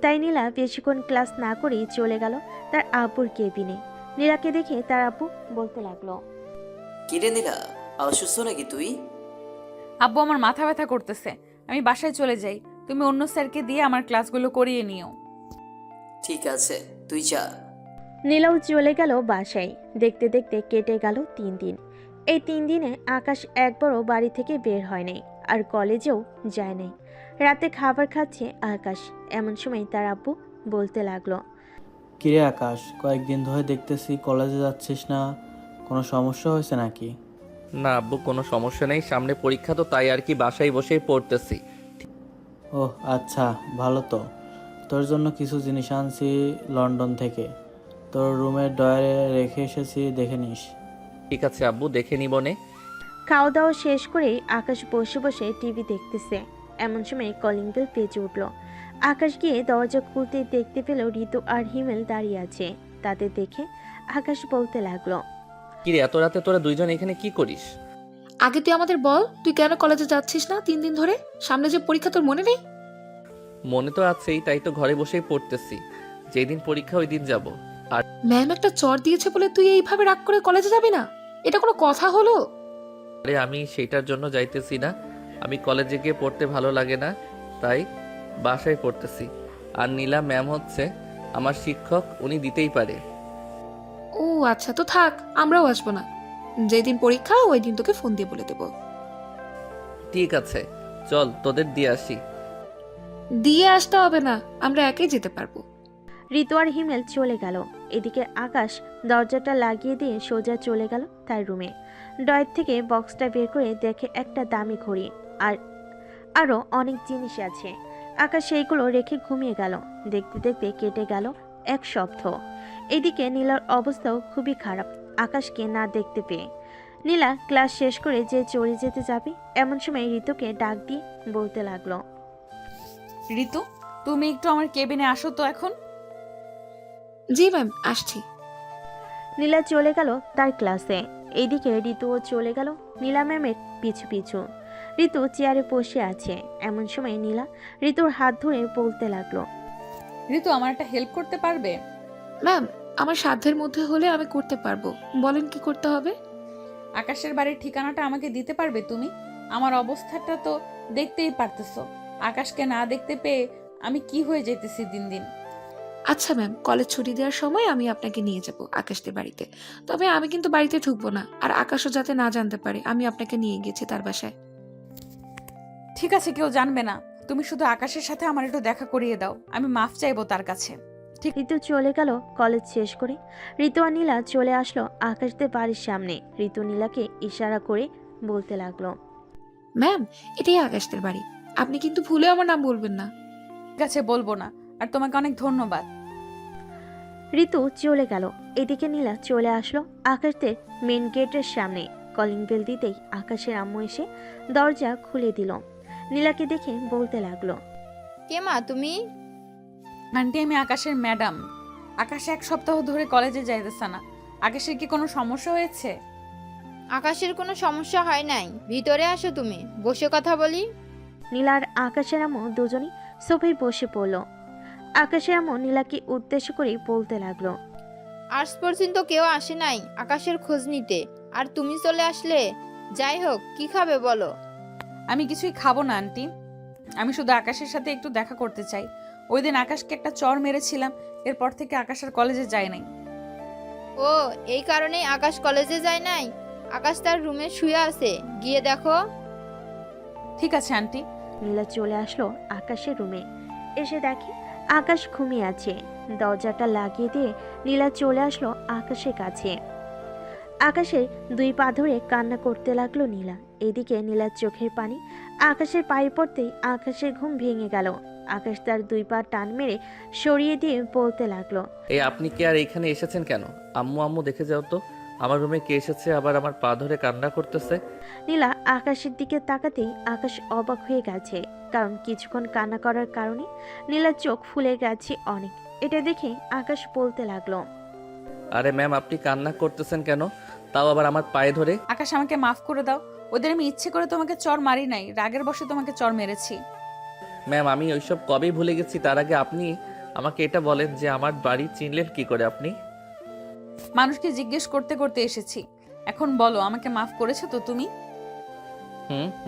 তাই নীলা বেশিক্ষণ ক্লাস না করেই চলে গেল তার আব্বুর কেবিনে। নীলাকে দেখে তার আব্বু বলতে লাগলো,
কিরে নীলা, অসুস্থ নাকি তুই?
আব্বু, আমার মাথা ব্যথা করতেছে, আমি বাসায় চলে যাই। তুমি অন্য স্যারকে দিয়ে আমার ক্লাসগুলো করিয়ে নিও।
ঠিক আছে, তুই যা।
নীলাও চলে গেল বাসায়। দেখতে দেখতে কেটে গেল 3 দিন। এই 3 দিনে আকাশ একবারও বাড়ি থেকে বের হয় নাই, আর কলেজেও যায় নাই। রাতে খাবার খাচ্ছে আকাশ। এমন সময় তার আব্বু বলতে লাগলো,
কিরে আকাশ, কয়েকদিন ধরে দেখতেছি কলেজে যাচ্ছিস না, কোনো সমস্যা হয়েছে নাকি?
না আব্বু, কোনো সমস্যা নেই, সামনে পরীক্ষা তো, তাই আর কি বাসায় বসেই পড়তেছি।
ওহ আচ্ছা, ভালো তো। তোর জন্য কিছু জিনিস আনছি লন্ডন থেকে, তোর রুমের ডয়ারে রেখে এসেছি, দেখে নিস।
ঠিক আছে আব্বু, দেখে নিবনে।
খাওয়া দাওয়া শেষ করেই আকাশ বসে বসে টিভি দেখতেছে। এমন সময় কলিং বেল বেজে উঠল। আকাশ গিয়ে দরজা খুলতে দেখতে পেল ঋতু আর হিমেল দাঁড়িয়ে আছে। তাদের দেখে আকাশ বলতে লাগলো,
কিরে এত রাতে তোরা দুইজন এখানে কি করিস?
আগে তুই আমাদের বল, তুই কেন কলেজে যাচ্ছিস না 3 দিন ধরে? সামনে যে পরীক্ষা, তোর মনে নেই?
মনে তো আছেই, তাই তো ঘরে বসেই পড়তেছি। যেদিন পরীক্ষা ওই দিন যাব।
ম্যাম একটা চর দিয়েছে বলে তুই এইভাবে রাগ করে কলেজে যাবি না? এটা কোনো কথা হলো?
আরে আমি সেটার জন্য যাইতেছি না, আমি কলেজে গিয়ে পড়তে ভালো লাগে না, তাই বাসায় পড়তেছি। আর নীলা ম্যাম হচ্ছে আমার শিক্ষক, উনি দিতেই পারে।
ও আচ্ছা, তো থাক, আমরাও আসবো না। যেদিন পরীক্ষা ওই দিন তোকে ফোন দিয়ে বলে দেবো।
ঠিক আছে, চল তোদের দিয়ে আসি।
দিয়ে আসতে হবে না, আমরা একাই যেতে পারবো।
ঋতু আর হিমেল চলে গেল। এদিকে আকাশ দরজাটা লাগিয়ে দিয়ে সোজা চলে গেল তার রুমে। ডয়ের থেকে বক্সটা বের করে দেখে একটা দামি ঘড়ি আর আরও অনেক জিনিস আছে। আকাশ সেইগুলো রেখে ঘুমিয়ে গেল। দেখতে দেখতে কেটে গেল 1 সপ্তাহ। এদিকে নীলার অবস্থাও খুবই খারাপ আকাশকে না দেখতে পেয়ে। নীলা ক্লাস শেষ করে যে চলে যেতে যাবে, এমন সময় ঋতুকে ডাক দিয়ে বলতে লাগলো,
ঋতু, তুমি একটু আমার কেবিনে আসো তো এখন।
জি ম্যাম, আসছি।
নীলা চলে গেল তার ক্লাসে। এইদিকে ঋতুও চলে গেল নীলা ম্যামের পিছু পিছু। ঋতু চেয়ারে বসে আছে। এমন সময় নীলা ঋতুর হাত ধরে বলতে লাগলো,
ঋতু, আমার একটা হেল্প করতে পারবে?
ম্যাম, আমার সাধ্যের মধ্যে হলে আমি করতে পারবো, বলেন কি করতে হবে?
আকাশের বাড়ির ঠিকানাটা আমাকে দিতে পারবে তুমি? আমার অবস্থাটা তো দেখতেই পারতেছো। আকাশকে না দেখতে পেয়ে আমি কি হয়ে যেতেছি দিন দিন।
আচ্ছা ম্যাম, কলেজ ছুটি দেওয়ার সময় আমি আপনাকে নিয়ে যাব আকাশদের বাড়িতে। তবে আমি কিন্তু বাড়িতে ঢুকবো না, আর আকাশও যাতে না জানতে পারে আমি আপনাকে নিয়ে গেছি তার বাসায়।
ঠিক আছে, কেউ জানবে না। তুমি শুধু আকাশের সাথে আমার একটু দেখা করিয়ে দাও, আমি মাফ চাইবো তার কাছে।
ঋতু চলে গেল কলেজ শেষ করে। ঋতু আর নীলা চলে আসলো আকাশদের বাড়ির সামনে। ঋতু নীলাকে ইশারা করে বলতে লাগলো,
ম্যাম, এটাই আকাশদের বাড়ি, আপনি কিন্তু ভুলে আমার নাম বলবেন না।
ঠিক আছে, বলবো না। আর তোমাকে অনেক ধন্যবাদ।
ঋতু চলে গেল। এদিকে নীলা চলে আসলো আকাশদের মেন গেটের সামনে। কলিং বেল দিতেই আকাশের আম্মু এসে দরজা খুলে দিল। নীলাকে দেখে বলতে লাগলো,
কে মা তুমি?
আন্টি, আমি আকাশের ম্যাডাম। আকাশ 1 সপ্তাহ ধরে কলেজে যাইতেছে না। আকাশের কি কোনো সমস্যা হয়েছে?
আকাশের কোনো সমস্যা হয় নাই, ভিতরে আসো, তুমি বসে কথা বলি।
নীলা আর আকাশের আম্মু দুজনই সোফায় বসে পড়ল। আকাশের আম্মু নীলাকে উদ্দেশ্য করে বলতে লাগলো,
আজ পর্যন্ত কেউ আসে নাই আকাশের খোঁজ নিতে, আর তুমি চলে আসলে। যাই হোক, কি খাবে বলো?
আমি কিছুই খাবো না আন্টি, আমি শুধু আকাশের সাথে একটু দেখা করতে চাই। ওই দিন আকাশকে একটা চর মেরেছিলাম, এরপর থেকে আকাশ আর কলেজে যায় নাই।
ও, এই কারণেই আকাশ কলেজে যায় নাই? আকাশ তার রুমে শুয়ে আছে, গিয়ে দেখো।
ঠিক আছে আন্টি।
নীলা চলে আসলো আকাশের রুমে। এসে দেখে আকাশ ঘুমিয়ে আছে। দরজাটা লাগিয়ে দিয়ে নীলা চলে আসলো আকাশের কাছে। আকাশের 2 পা ধরে কান্না করতে লাগলো নীলা। এদিকে নীলার চোখের পানি আকাশের পায়ে পড়তেই আকাশের ঘুম ভেঙে গেল। আকাশ তার 2 পা টান মেরে সরিয়ে দিয়ে বলতে লাগলো,
এই আপনি কি আর এইখানে এসেছেন কেন? আম্মু আম্মু দেখে যাও তো, আমার রুমে কে এসেছে আবার আমার পা ধরে কান্না করতেছে।
নীলা আকাশের দিকে তাকাতেই আকাশ অবাক হয়ে গেছে, কারণ কিছুক্ষণ কান্না করার কারণে নীলার চোখ ফুলে গেছে অনেক। এটা দেখে আকাশ বলতে লাগলো,
আরে ম্যাম, আপনি কান্না করতেছেন কেন, তাও আবার আমার পায়ে ধরে?
আকাশ, আমাকে মাফ করে দাও। ওদের আমি ইচ্ছে করে তোমাকে চর মারি নাই, রাগের বশে তোমাকে চর মেরেছি।
ম্যাম, আমি ওইসব কবেই ভুলে গেছি। তার আগে আপনি আমাকে এটা বলেন যে আমার বাড়ি চিনলেন কি করে আপনি?
মানুষকে জিজ্ঞেস করতে করতে এসেছি। এখন বলো, আমাকে মাফ করেছো তো তুমি?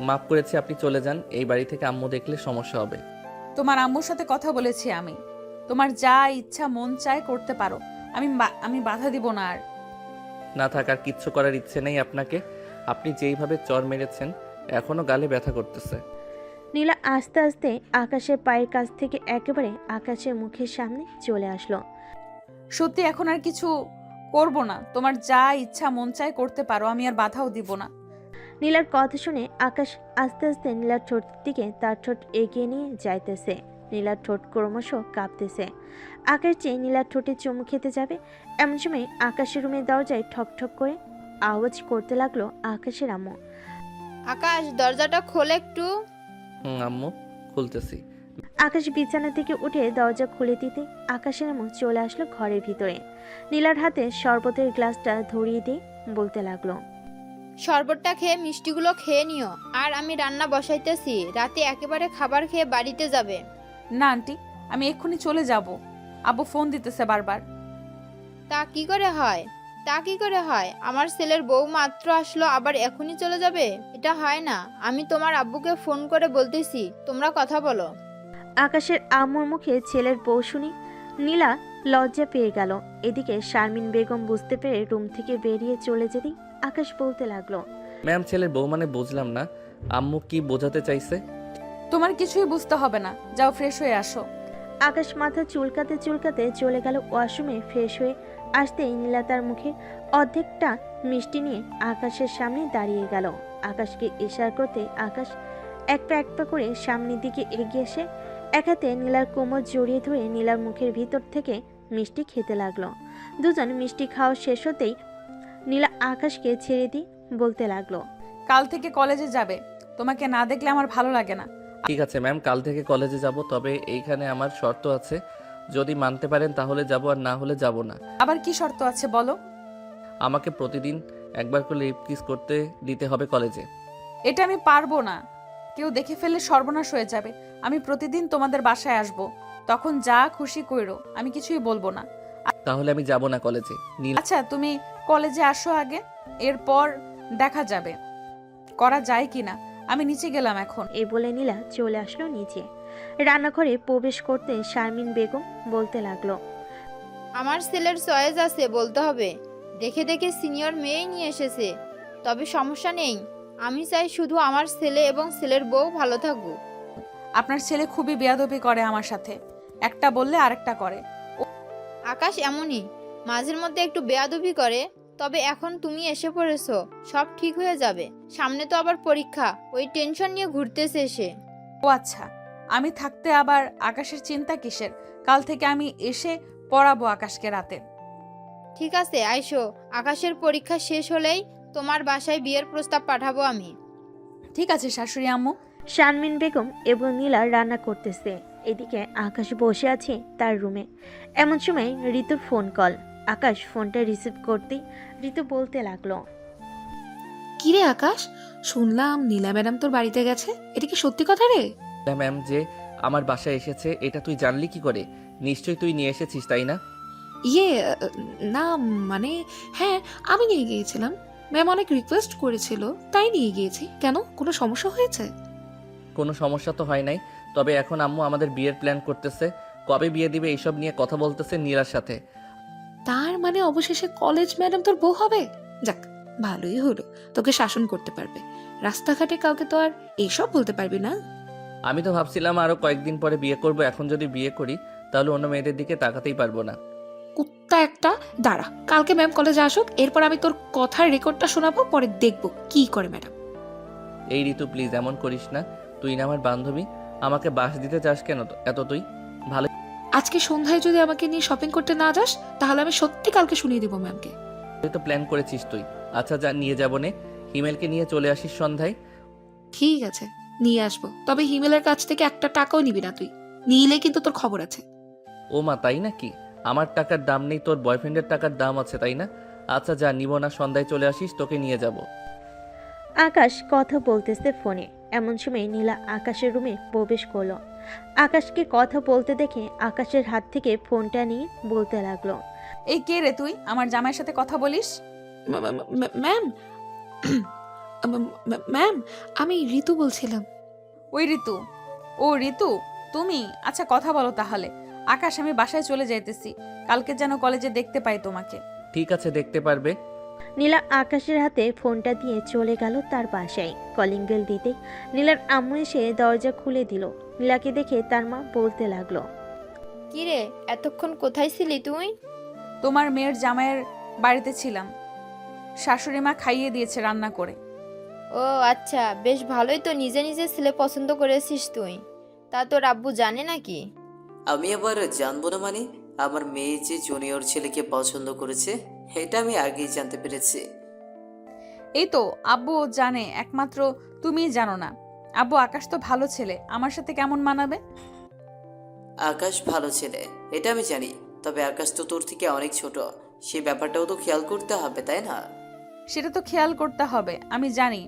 মাফ করেছি, আপনি চলে যান। এই বাড়ি থেকে আম্মু দেখলে সমস্যা হবে।
তোমার আম্মুর সাথে কথা বলেছি আমি। তোমার যা ইচ্ছা মন চায় করতে পারো, আমি বাধা দিব না। আর
না থাকার কিচ্ছু করার ইচ্ছে নেই আপনাকে। আপনি যেইভাবে চর মেরেছেন এখনো গালে ব্যথা করতেছে।
নীলা আস্তে আস্তে আকাশের পায়ের কাছ থেকে একেবারে আকাশের মুখের সামনে চলে আসলো।
সত্যি এখন আর কিছু করব না। তোমার যা ইচ্ছা মন চায় করতে পারো, আমি আর বাধাও দিব না।
নীলার কথা শুনে আকাশ আস্তে আস্তে নীলার ঠোঁট দিকে তার ঠোঁট এগিয়ে নিয়ে যাইতেছে। নীলার ঠোঁট ক্রমশ কাঁপতেছে। আকাশ চেয়ে নীলার ঠোঁটে চুমু খেতে যাবে, এমন সময় আকাশের রুমের দরজায় ঠক ঠক করে আওয়াজ করতে লাগলো আকাশের আম্মু।
আকাশ, দরজাটা খোলে একটু।
আম্মু, খুলতেছি।
আকাশ বিছানা থেকে উঠে দরজা খুলে দিতে আকাশের আম্মু চলে আসলো ঘরের ভিতরে। নীলার হাতে শরবতের গ্লাসটা ধরিয়ে দিয়ে বলতে লাগলো,
শরবতটা খেয়ে মিষ্টিগুলো খেয়ে নিও। আর আমি রান্না বসাইতেছি, রাতে একেবারে খাবার খেয়ে বাড়িতে যাবে।
না আন্টি, আমি এক্ষুনি চলে যাব। আব্বু ফোন দিতেছে বারবার।
তা কি করে হয়? আমার ছেলের বউ মাত্র আসলো, আবার এখনই চলে যাবে? এটা হয় না। আমি তোমার আব্বুকে ফোন করে বলতেছি, তোমরা কথা বলো।
আকাশের আম্মুর মুখে ছেলের বউ শুনি নীলা লজ্জা পেয়ে গেল। এদিকে শারমিন বেগম বুঝতে পেরে রুম থেকে বেরিয়ে চলে যেতেই আকাশ বলতে লাগলো,
ম্যাম, ছেলের বউ মানে বুঝলাম না, আম্মু কি বোঝাতে চাইছে?
তোমার কিছুই বুঝতে হবে না, যাও ফ্রেশ হয়ে আসো।
আকাশ মাথা চুলকাতে চুলকাতে চলে গেল ওয়াশরুমে। ফ্রেশ হয়ে আসতেই নীলা তার মুখে অর্ধেকটা মিষ্টি নিয়ে আকাশের সামনে দাঁড়িয়ে গেল। আকাশকে ইশারা করতে আকাশ এক পা করে সামনের দিকে এগিয়ে এসে এক হাতে নীলার কোমর জড়িয়ে ধরে নীলার মুখের ভিতর থেকে মিষ্টি খেতে লাগলো। দুজন মিষ্টি খাওয়া শেষ হতেই নীলা আকাশকে ছেড়ে দিয়ে বলতে লাগলো,
কাল থেকে কলেজে যাবে। তোমাকে না দেখলে আমার ভালো লাগে না।
ঠিক আছে ম্যাম, কাল থেকে কলেজে যাব, তবে এইখানে আমার শর্ত আছে। যদি মানতে পারেন তাহলে যাব, আর না হলে যাব না।
আবার কি শর্ত আছে বলো?
আমাকে প্রতিদিন একবার করে লিপ কিস করতে দিতে হবে কলেজে।
এটা আমি পারবো না। কেউ দেখে ফেললে সর্বনাশ হয়ে যাবে। আমি প্রতিদিন তোমাদের বাসায় আসব, তখন যা খুশি কইরো, আমি কিছুই বলবো না।
তাহলে আমি যাব না কলেজে। নীল,
আচ্ছা, তুমি কলেজে আসো আগে, এরপর দেখা যাবে করা যায় কিনা। আমি নিচে গেলাম এখন।
এই বলে নীলা চলে আসলো নিচে। রান্নাঘরে প্রবেশ করতে শারমিন বেগম বলতে লাগলো,
আমার ছেলের চয়েস আছে বলতে হবে। দেখে দেখে সিনিয়র মেয়েই নিয়ে এসেছে, তবে সমস্যা নেই। আমি চাই শুধু আমার ছেলে এবং ছেলের বউ ভালো থাকুক।
আপনার ছেলে খুবই বেয়াদবি করে আমার সাথে, একটা বললে আরেকটা করে।
আকাশ এমনই, মাঝের মধ্যে একটু বেয়াদবি করে। তবে এখন তুমি এসে পড়েছো, সব ঠিক হয়ে যাবে। সামনে তো আবার পরীক্ষা, ওই টেনশন নিয়ে ঘুরতেছে সে।
ও আচ্ছা, আমি থাকতে আবার আকাশের চিন্তা কিসের? কাল থেকে আমি এসে পড়াবো আকাশকে রাতে।
ঠিক আছে, আইসো। আকাশের পরীক্ষা শেষ হলেই তোমার বাসায় বিয়ের প্রস্তাব পাঠাবো আমি।
ঠিক আছে শাশুড়ি আম্মু।
শারমিন বেগম এবং নীলা রান্না করতেছে, এদিকে আকাশ বসে আছে তার রুমে। এমন সময় ঋতুর ফোন কল। আকাশ ফোনটা রিসিভ করতেই ঋতু বলতে লাগলো,
কিরে আকাশ, শুনলাম নীলা ম্যাডাম তোর বাড়িতে গেছে, এটা কি সত্যি কথা রে?
ম্যাম যে আমার বাসায় এসেছে এটা তুই জানলি কি করে? নিশ্চয়ই তুই নিয়ে এসেছিস, তাই না?
ইয়ে না, মানে হ্যাঁ, আমি নিয়ে গিয়েছিলাম। ম্যাম অনেক রিকোয়েস্ট করেছিল, তাই নিয়ে গিয়েছি। কেন, কোনো সমস্যা হয়েছে?
কোনো সমস্যা তো হয় নাই, তবে এখন আম্মু আমাদের বিয়ের প্ল্যান করতেছে। কবে বিয়ে দিবে এইসব নিয়ে কথা বলতেছে নীলার সাথে।
তার মানে অবশেষে কলেজ ম্যাডাম তোর বউ হবে? যাক, ভালোই হলো, তোকে শাসন করতে পারবে। রাস্তাঘাটে কাউকে তো আর এইসব বলতে পারবি না।
আমি তো ভাবছিলাম আরো কয়েকদিন পরে বিয়ে করব। এখন যদি বিয়ে করি তাহলে অন্য মেয়েদের দিকে তাকাতেই পারবো না।
কুত্তা একটা, দাঁড়া, কালকে ম্যাম কলেজে আসুক, এরপর আমি তোর কথার রেকর্ডটা শোনাবো, পরে দেখবো কি করে ম্যাডাম।
এই ঋতু প্লিজ এমন করিস না, তুই না আমার বান্ধবী। আমাকে বাস দিতে চাস কেন এত তুই? ভালো
আজকে সন্ধ্যায় যদি আমাকে নিয়ে শপিং করতে না যাস তাহলে আমি সত্যি কালকে শুনিয়ে দিব ম্যামকে।
তো প্ল্যান করেছিস তুই। আচ্ছা যা, নিয়ে যাবো নে। হিমেলকে নিয়ে চলে আসিস সন্ধ্যায়।
ঠিক আছে, নিয়ে আসবো, তবে হিমেলের কাছ থেকে একটা টাকাও নিবি না তুই। নিলে কিন্তু তোর খবর আছে।
ও মা, তাই নাকি? আমার টাকার দাম নেই, তোর বয়ফ্রেন্ডের টাকার দাম আছে তাই না? আচ্ছা যা, নিব না, সন্ধ্যায় চলে আসিস, তোকে নিয়ে যাব।
আকাশ কথা বলতেছে ফোনে। এমন সময় নীলা আকাশের রুমে প্রবেশ করলো। আকাশকে কথা বলতে দেখে আকাশের হাত থেকে ফোনটা নিয়ে বলতে লাগলো,
এই কে রে তুই, আমার জামাইয়ের সাথে কথা বলিস?
ম্যাম ম্যাম, আমি ঋতু বলছিলাম।
ওই ঋতু? ও ঋতু তুমি? আচ্ছা কথা বলো তাহলে। আকাশ, আমি বাসায় চলে যাইতেছি, কালকে যেন কলেজে দেখতে পাই তোমাকে।
ঠিক আছে, দেখতে পারবে।
নীলা আকাশের হাতে ফোনটা দিয়ে চলে গেল তার বাসায়। কলিং বেল দিতে নীলার আম্মু এসে দরজা খুলে দিল। নীলাকে দেখে তার মা বলতে লাগলো,
কিরে এতক্ষণ কোথায় ছিলি তুই?
তোমার মেয়ের জামাইয়ের বাড়িতে ছিলাম, শাশুড়ি মা খাইয়ে দিয়েছে রান্না করে।
ও আচ্ছা, বেশ ভালোই তো, নিজে নিজে ছেলে পছন্দ করেছিস তুই। তা তোর আব্বু জানে নাকি?
আমি আবার জানবো না মানে? আমার মেয়ে যে জুনিয়র ছেলেকে পছন্দ করেছে এটা আমি আগেই জানতে পেরেছি।
এই তো আব্বু জানে, একমাত্র তুমিই জানো না। আব্বু, আকাশ তো ভালো ছেলে, আমার সাথে কেমন মানাবে?
আকাশ ভালো ছেলে এটা আমি জানি, তবে আকাশ তো তোর থেকে অনেক ছোট, সে ব্যাপারটাও তো খেয়াল করতে হবে তাই না?
সেটা তো খেয়াল করতে হবে, আমি জানি।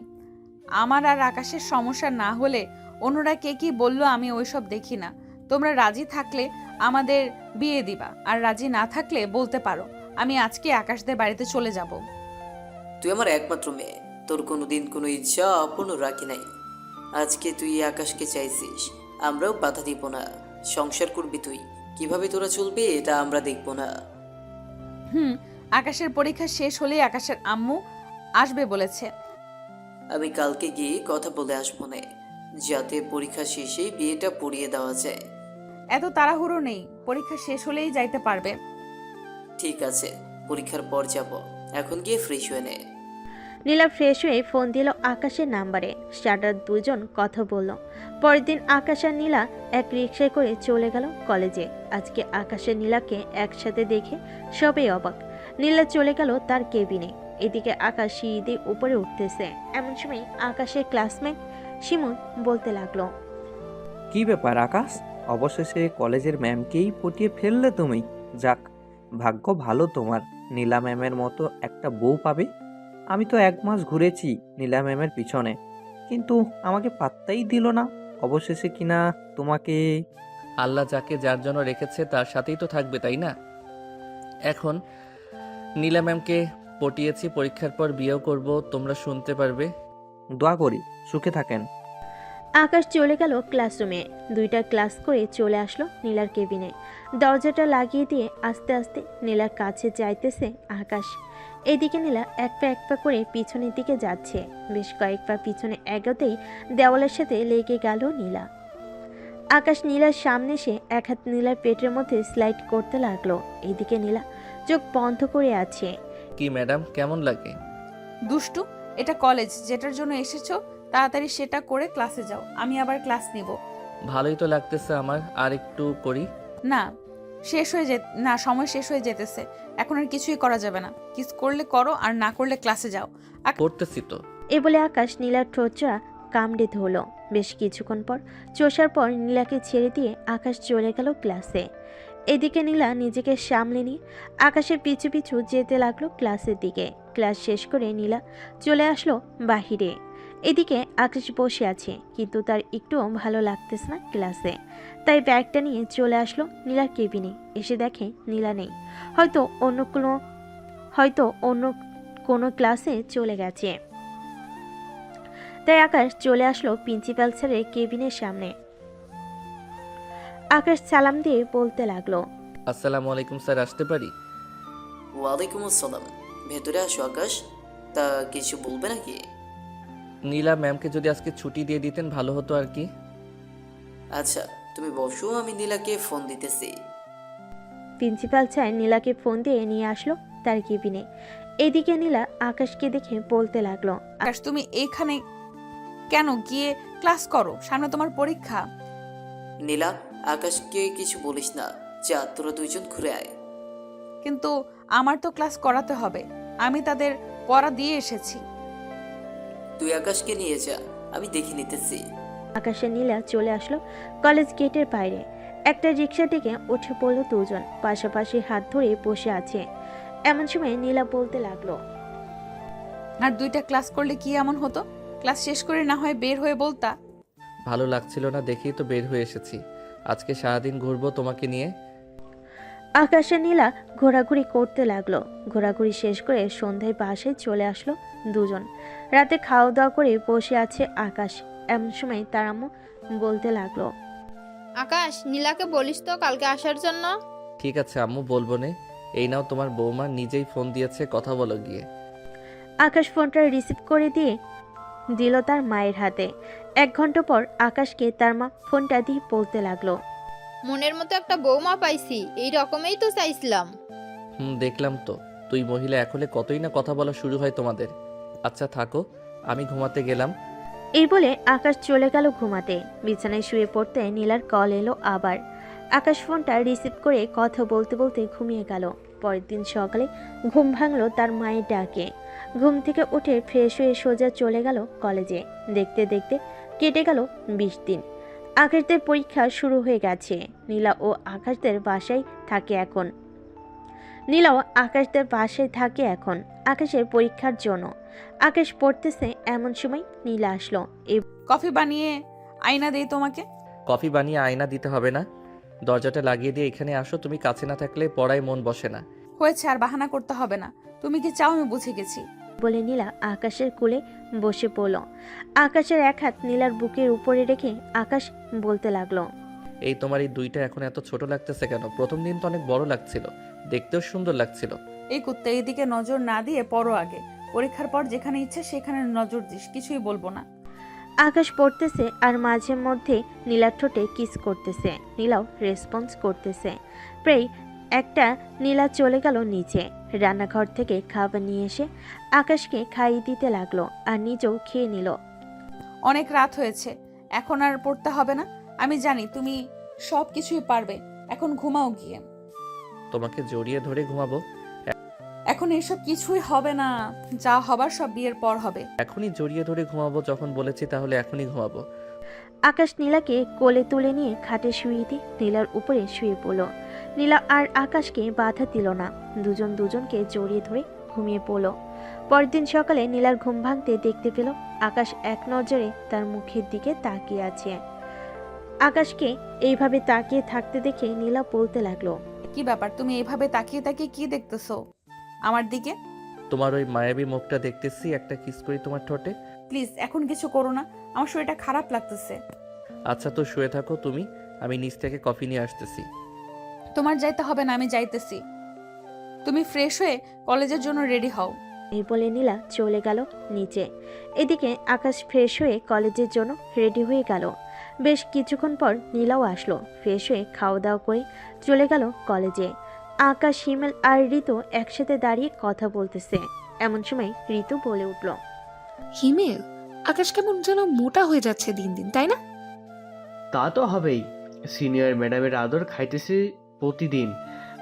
আমার আর আকাশের সমস্যা না হলে অন্যরা কে কি বললো আমি ওইসব দেখি না। তোমরা রাজি থাকলে আমাদের বিয়ে দিবা, আর রাজি না থাকলে বলতে পারো, আমি আজকে আকাশদের বাড়িতে চলে যাব।
তুই আমার একমাত্র মেয়ে, তোর কোনোদিন কোনো ইচ্ছা অপূর্ণ রাখি নাই। আজকে তুই আকাশকে চাইছিস, আমরাও বাধা দিব না। সংসার করবি তুই, কিভাবে তোরা চলবে এটা আমরা দেখব না।
আকাশের পরীক্ষা শেষ হলেই আকাশের আম্মু আসবে বলেছে।
আমি কালকে গিয়ে কথা বলে আসবো না, যাতে পরীক্ষা শেষেই বিয়েটা পড়িয়ে দেওয়া যায়।
এত তাড়াহুড়ো নেই, পরীক্ষা শেষ হলেই যাইতে পারবে।
ঠিক আছে, পরীক্ষার পর যাব, এখন গিয়ে ফ্রেশ হয়ে নে।
নীলা ফ্রেশ হয়ে ফোন দিল আকাশের নাম্বারে। স্টার্টার দুজন কথা বলল। পরের দিন আকাশ আর নীলা এক রিকশায় করে চলে গেল কলেজে। আজকে আকাশ আর নীলাকে একসাথে দেখে সবাই অবাক। নীলা চলে গেল তার কেবিনে। এদিকে আকাশ সিঁড়ি দিয়ে উপরে উঠতেছে। এমন সময় আকাশের ক্লাসমেট শিমুল বলতে লাগলো,
কি ব্যাপার আকাশ, অবশেষে কলেজের ম্যামকেই পটিয়ে ফেললে তুমি। যাক, ভাগ্য ভালো তোমার, নীলা ম্যামের মতো একটা বউ পাবে। আমি তো 1 মাস ঘুরেছি নীলা ম্যামের পিছনে, কিন্তু আমাকে পাত্তাই দিল না। অবশেষে কিনা তোমাকে।
আল্লাহ যাকে যার জন্য রেখেছে তার সাথেই তো থাকবে তাই না? এখন নীলা ম্যামকে পটিয়েছি, পরীক্ষার পর বিয়েও করব, তোমরা শুনতে পারবে।
দোয়া করি সুখে থাকেন।
আকাশ চলে গেল ক্লাসরুমে। 2টা ক্লাস করে চলে আসলো নীলার কেবিনে। দরজাটা লাগিয়ে দিয়ে আস্তে আস্তে নীলার কাছে যাইতেছে আকাশ। এদিকে নীলা এক পা করে পিছনের দিকে যাচ্ছে। বেশ কয়েক পা পিছনে এগোতেই দেওয়ালের সাথে লেগে গেল নীলা। আকাশ নীলার সামনে এসে এক হাত নীলার পেটের মধ্যে স্লাইড করতে লাগলো। এদিকে নীলা চোখ বন্ধ করে আছে।
কি ম্যাডাম, কেমন লাগে?
দুষ্টু, এটা কলেজ, যেটার জন্য এসেছো তাড়াতাড়ি সেটা করে ক্লাসে যাও, আমি আবার ক্লাস নিব।
ভালোই তো লাগতেছে আমার, আর একটু করি।
না, সময় শেষ হয়ে যেতেছে, এখন আর কিছুই করা যাবে না। কিস করলে করো, আর না করলে ক্লাসে যাও।
করতেছি তো।
এ বলে আকাশ নীলার ঠোঁটটা কামড়ে ধরল। বেশ কিছুক্ষণ পর চোষার পর নীলাকে ছেড়ে দিয়ে আকাশ চলে গেল ক্লাসে। এদিকে নীলা নিজেকে সামলে নিয়ে আকাশের পিছু পিছু যেতে লাগলো ক্লাসের দিকে। ক্লাস শেষ করে নীলা চলে আসলো বাহিরে। এদিকে আকাশ বসে আছে, কিন্তু তার একটুও ভালো লাগতেছে না ক্লাসে। তাই ব্যাগটা নিয়ে চলে আসলো নীলার কেবিনে। এসে দেখে নীলা নেই, হয়তো অন্য কোনো ক্লাসে চলে গেছে। তাই আকাশ চলে আসলো প্রিন্সিপাল স্যারের কেবিনের সামনে। আকাশ সালাম দিয়ে বলতে লাগলো,
আসসালামু আলাইকুম স্যার, আসতে পারি?
ওয়ালাইকুম আসসালাম, ভেতরে আসো আকাশ। তা কিছু বলবে নাকি?
নীলা ম্যামকে যদি আজকে ছুটি দিয়ে দিতেন ভালো হতো আর কি।
আচ্ছা তুমি বসো, আমি নীলাকে ফোন দিতেছি।
প্রিন্সিপাল স্যার নীলাকে ফোন দিয়ে নিয়ে আসলো তার কেবিনে। এদিকে নীলা আকাশকে দেখে বলতে লাগলো,
আকাশ, তুমি এইখানে কেন? গিয়ে ক্লাস করো, সামনে তোমার পরীক্ষা।
নীলা, আকাশকে কিছু বলিস না। যা, তোরা দুইজন ঘুরে আয়।
কিন্তু আমার তো ক্লাস করাতে হবে, আমি তাদের পড়া দিয়ে এসেছি।
তুই আকাশকে নিয়ে যা, আমি দেখে নিতেছি।
আকাশ আর নীলা চলে আসলো কলেজ গেটের বাইরে। একটা রিক্সা থেকে উঠে পড়লো দুজন, পাশাপাশি হাত ধরে বসে আছে। এমন সময় নীলা বলতে লাগলো,
আর 2টা ক্লাস করলে কি এমন হতো? ক্লাস শেষ করে না হয় বের হয়ে বলতা।
ভালো লাগছিল না দেখেই তো বের হয়ে এসেছি। আজকে সারাদিন ঘুরবো তোমাকে নিয়ে।
আকাশ আর নীলা ঘোরাঘুরি করতে লাগলো। ঘোরাঘুরি শেষ করে সন্ধ্যায় বাসায় চলে আসলো দুজন। রাতে খাওয়া দাওয়া করে বসে আছে আকাশ। এমন সময় তার আম্মু বলতে লাগলো,
আকাশ, নীলাকে বলিস তো কালকে আসার জন্য।
ঠিক আছে আম্মু, বলবো নে। এই নাও, তোমার বৌমা নিজেই ফোন দিয়েছে, কথা বলো গিয়ে।
আকাশ ফোনটা রিসিভ করে দিয়ে দিল তার মায়ের হাতে। 1 ঘন্টা পর আকাশকে তার মা ফোনটা দিয়ে বলতে লাগলো,
মনের মতো একটা বৌমা পাইছি, এই রকমেই তো চাইছিলাম।
দেখলাম তো। তুই মহিলা এখন কতই না কথা বলা শুরু হয় তোমাদের। আচ্ছা থাকো, আমি ঘুমাতে গেলাম।
এই বলে আকাশ চলে গেল ঘুমাতে। বিছানায় শুয়ে পড়তে নীলার কল এলো আবার। আকাশ ফোনটা রিসিভ করে কথা বলতে বলতে ঘুমিয়ে গেল। পরের দিন সকালে ঘুম ভাঙলো তার মায়ের ডাকে। ঘুম থেকে উঠে ফ্রেশ হয়ে সোজা চলে গেল কলেজে। দেখতে দেখতে কেটে গেল 20 দিন। আকাশদের পরীক্ষা শুরু হয়ে গেছে। নীলা ও আকাশদের বাসায় থাকে এখন। নীলাও আকাশদের বাসায় থাকে এখন আকাশের পরীক্ষার জন্য। আকাশ পড়তেছে, এমন সময় নীলা আসলো।
কফি বানিয়ে আয়না দেই তোমাকে।
কফি বানিয়ে আয়না দিতে হবে না, দরজাটা লাগিয়ে দিয়ে এখানে আসো। তুমি কাছে না থাকলে পড়ায় মন বসে না।
হয়েছে, আর বাহানা করতে হবে না। তুমি কি চাও আমি বুঝে গেছি।
বলে নীলা আকাশের কোলে বসে পড়ল। আকাশের এক হাত নীলার বুকের উপরে রেখে আকাশ বলতে লাগলো,
এই তোমার এই দুইটা এখন এত ছোট লাগতেছে কেন? প্রথম দিন তো অনেক বড় লাগছিল, দেখতেও সুন্দর লাগছিল।
এই কুত্তা, এইদিকে নজর না দিয়ে পড়ো আগে। পরীক্ষার পর যেখানে ইচ্ছে সেখানে নজর দিস, কিছুই বলবো না।
আকাশ পড়তেছে আর মাঝে মধ্যে নীলার ঠোঁটে কিস করতেছে। নীলাও রেসপন্স করতেছে। প্রায় একটা নীলা চলে গেল নিচে। রান্নাঘর থেকে খাবার নিয়ে এসে আকাশকে খাইয়ে দিতে লাগলো আর নিজেও খেয়ে নিল।
অনেক রাত হয়েছে, এখন আর পড়তে হবে না। আমি জানি তুমি সব কিছুই পারবে। এখন ঘুমাও গিয়ে।
তোমাকে জড়িয়ে ধরে ঘুমাবো?
এখন এসব কিছুই হবে না, যা হবার সব বিয়ের পর হবে।
এখনই জড়িয়ে ধরে ঘুমাবো যখন বলেছি, তাহলে এখনই ঘুমাবো।
আকাশ নীলাকে কোলে তুলে নিয়ে খাটে শুয়ে দিয়ে নীলার উপরে শুয়ে পড়ল। নীলা আর আকাশকে বাধা দিল না, দুজন দুজনকে জড়িয়ে ধরে ঘুমিয়ে পড়ল। পরের দিন সকালে নীলার ঘুম ভাঙতে দেখতে পেল আকাশ এক নজরে তার মুখের দিকে তাকিয়ে আছে। আকাশকে এইভাবে তাকিয়ে থাকতে দেখে নীলা বলতে লাগলো,
কি ব্যাপার, তুমি এইভাবে তাকিয়ে তাকিয়ে কি দেখতেছো আমার দিকে?
তোমার ওই মায়াবী মুখটা দেখতেছি, একটা কিস করি তোমার ঠোঁটে।
প্লিজ এখন কিছু করো না, আমার শরীরটা খারাপ লাগতেছে।
আচ্ছা তো শুয়ে থাকো তুমি, আমি নিচ থেকে কফি নিয়ে আসতেছি।
তোমার যাইতে হবে না, আমি যাইতেছি। তুমি ফ্রেশ হয়ে কলেজের জন্য রেডি হও।
এই বলে নীলা চলে গেল নিচে। এদিকে আকাশ ফ্রেশ হয়ে কলেজের জন্য রেডি হয়ে গেল। বেশ কিছুক্ষণ পর নীলাও আসলো। ফ্রেশ হয়ে খাওয়া দাওয়া করে চলে গেল কলেজে। আকাশ, হিমেল আর ঋতু একসাথে দাঁড়িয়ে কথা বলতেছে। এমন সময় ঋতু বলে উঠল,
হিমেল, আকাশ কেমন যেন মোটা হয়ে যাচ্ছে দিন দিন, তাই না?
তা তো হবেই। সিনিয়র ম্যাডামের আদর খাইতেছি প্রতিদিন,